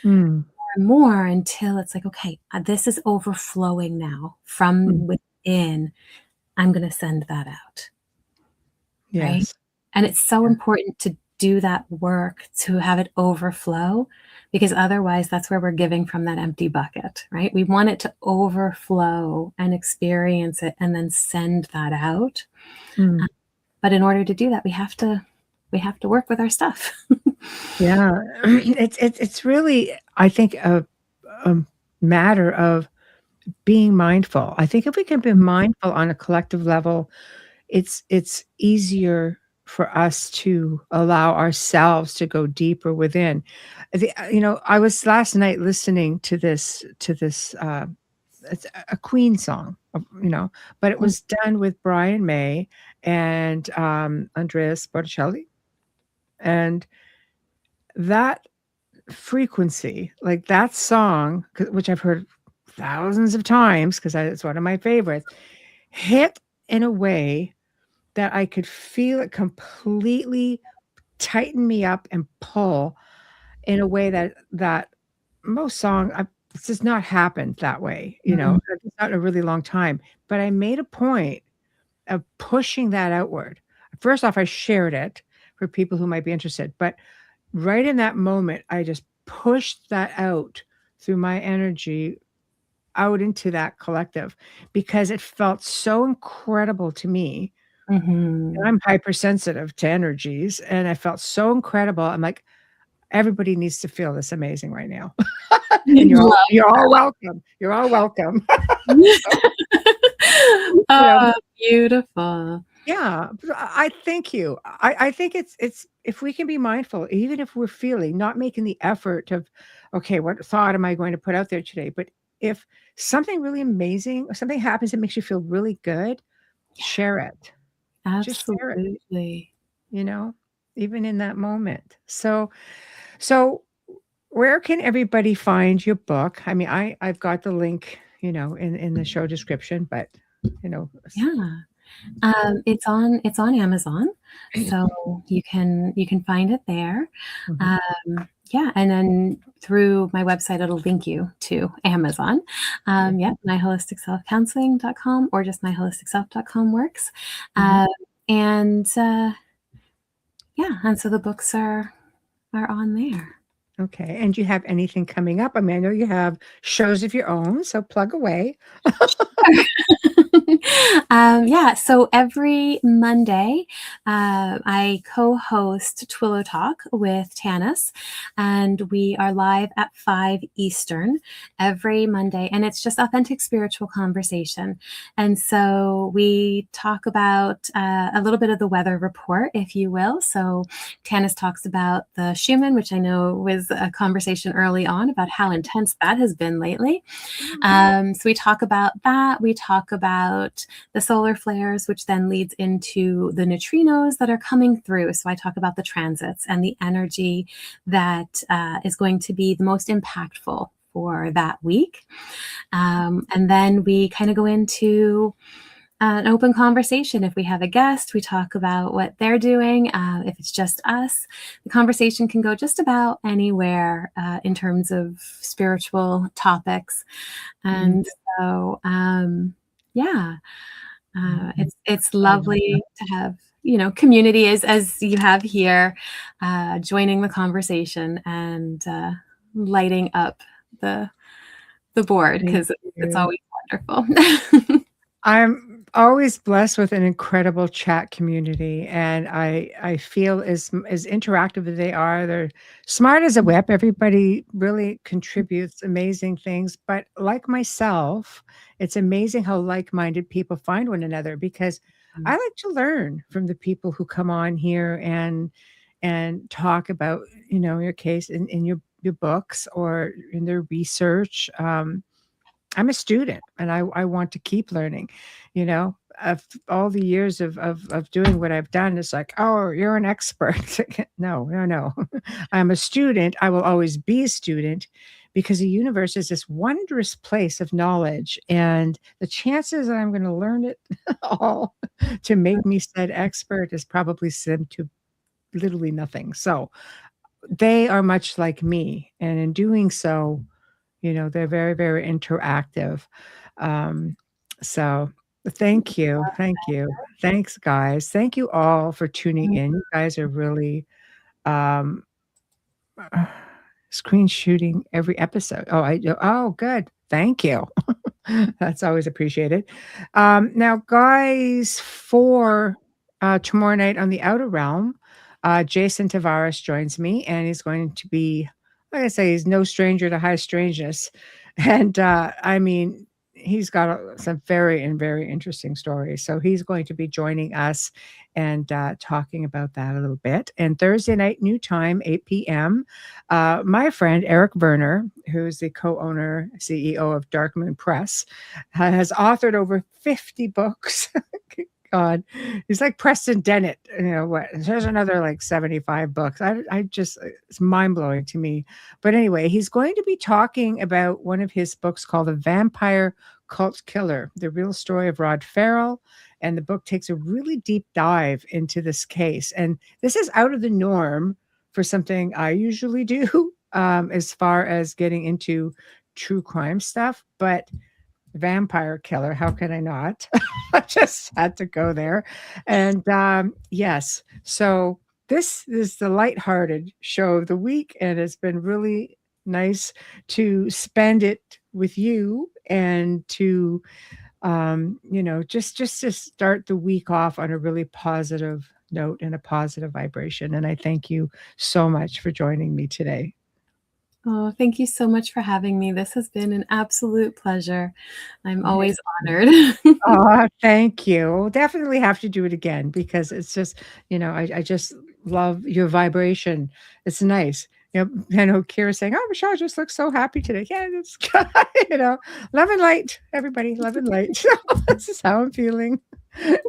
S1: Mm,
S2: and more until it's like, okay, this is overflowing now
S1: mm,
S2: from within. I'm going to send that out, right?
S1: yes.
S2: And it's so
S1: Yeah.
S2: important to do that work to have it overflow, because otherwise that's where we're giving from that empty bucket, right? We want it to overflow and experience it and then send that out.
S1: Mm,
S2: But in order to do that, we have to work with our stuff.
S1: yeah. It's really, I think, a matter of being mindful. I think if we can be mindful on a collective level, it's easier for us to allow ourselves to go deeper within. I was last night listening to this, it's a Queen song, but it was done with Brian May and, Andreas Bocelli, and that frequency, like that song, which I've heard thousands of times because it's one of my favorites, hit in a way that I could feel it completely tighten me up and pull in a way that most it's just not happened that way,
S2: Mhm.
S1: it's not in a really long time, but I made a point of pushing that outward. First off, I shared it for people who might be interested, but right in that moment, I just pushed that out through my energy out into that collective because it felt so incredible to me. And
S2: Mhm.
S1: I'm hypersensitive to energies, and I felt so incredible. I'm like, everybody needs to feel this amazing right now. And you're all welcome. You're all welcome. So, you know,
S2: Oh, beautiful.
S1: yeah, but I thank you. I think it's if we can be mindful, even if we're feeling, not making the effort of, okay, what thought am I going to put out there today? But if something really amazing or something happens that makes you feel really good, share it. Just share it,
S2: Absolutely.
S1: you know, even in that moment. So where can everybody find your book? I mean, I've got the link, in the show description, but you know,
S2: Yeah. It's on Amazon, so you can find it there.
S1: Mhm.
S2: Yeah, and then through my website, it'll link you to Amazon.
S1: Yeah.
S2: Yeah, myholisticselfcounseling.com or just myholisticself.com works.
S1: Mhm.
S2: Um, and yeah, and so the books are on there.
S1: Okay. And do you have anything coming up? I mean, I know you have shows of your own, so plug away.
S2: Yeah, so every Monday, I co-host Twillo Talk with Tanis, and we are live at 5 Eastern every Monday, and it's just authentic spiritual conversation. And so we talk about a little bit of the weather report, if you will. So Tanis talks about the Schumann, which I know was a conversation early on about how intense that has been lately. So we talk about that. We talk about the solar flares, which then leads into the neutrinos that are coming through. So I talk about the transits and the energy that is going to be the most impactful for that week. And then we kind of go into an open conversation. If we have a guest, we talk about what they're doing. If it's just us, the conversation can go just about anywhere in terms of spiritual topics.
S1: Mhm.
S2: And so, yeah,
S1: Mhm.
S2: it's
S1: I love that.
S2: lovely to have community as you have here, joining the conversation and lighting up the board
S1: Thank
S2: because it's
S1: you.
S2: always wonderful.
S1: I'm always blessed with an incredible chat community, and I feel as interactive as they are. They're smart as a whip. Everybody really contributes amazing things. But like myself, it's amazing how like-minded people find one another because I like to learn from the people who come on here and talk about, your case in your books or in their research. I'm a student and I want to keep learning, of all the years of doing what I've done. It's like, oh, you're an expert. No, no, no. I'm a student. I will always be a student because the universe is this wondrous place of knowledge. And the chances that I'm going to learn it all to make me said expert is probably slim to literally nothing. So they are much like me. And in doing so, they're very, very interactive. Um, so thank you. Thank you. Thanks, guys. Thank you all for tuning in. You guys are really um, screen shooting every episode. Oh, good. Thank you. That's always appreciated. Now, guys, for tomorrow night on the Outer Realm, Jason Tavares joins me, and he's going to be, like I say, he's no stranger to high strangeness. And I mean, he's got some very and very interesting stories. So he's going to be joining us and talking about that a little bit. And Thursday night, new time, 8 p.m. My friend Eric Werner, who's the co-owner, CEO of Dark Moon Press, has authored over 50 books. God, he's like Preston Dennett. What? There's another like 75 books. I just, it's mind blowing to me. But anyway, he's going to be talking about one of his books called The Vampire Cult Killer, the real story of Rod Farrell. And the book takes a really deep dive into this case. And this is out of the norm for something I usually do, as far as getting into true crime stuff. But vampire killer, how can I not? I just had to go there. And yes, so this is the lighthearted show of the week, and it's been really nice to spend it with you and to just to start the week off on a really positive note and a positive vibration. And I thank you so much for joining me today.
S2: Oh, thank you so much for having me. This has been an absolute pleasure. I'm always honored.
S1: Oh, thank you. We'll definitely have to do it again because it's just, I just love your vibration. It's nice. I know Kira's saying, "Oh, Michelle just looks so happy today." Yeah, it's love and light, everybody, love and light. This is how I'm feeling.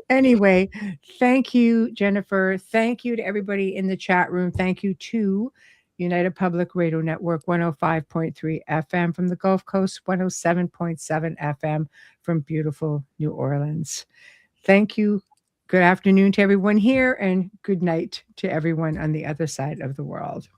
S1: Anyway, thank you, Jennifer. Thank you to everybody in the chat room. Thank you to United Public Radio Network 105.3 FM from the Gulf Coast, 107.7 FM from beautiful New Orleans. Thank you. Good afternoon to everyone here, and good night to everyone on the other side of the world.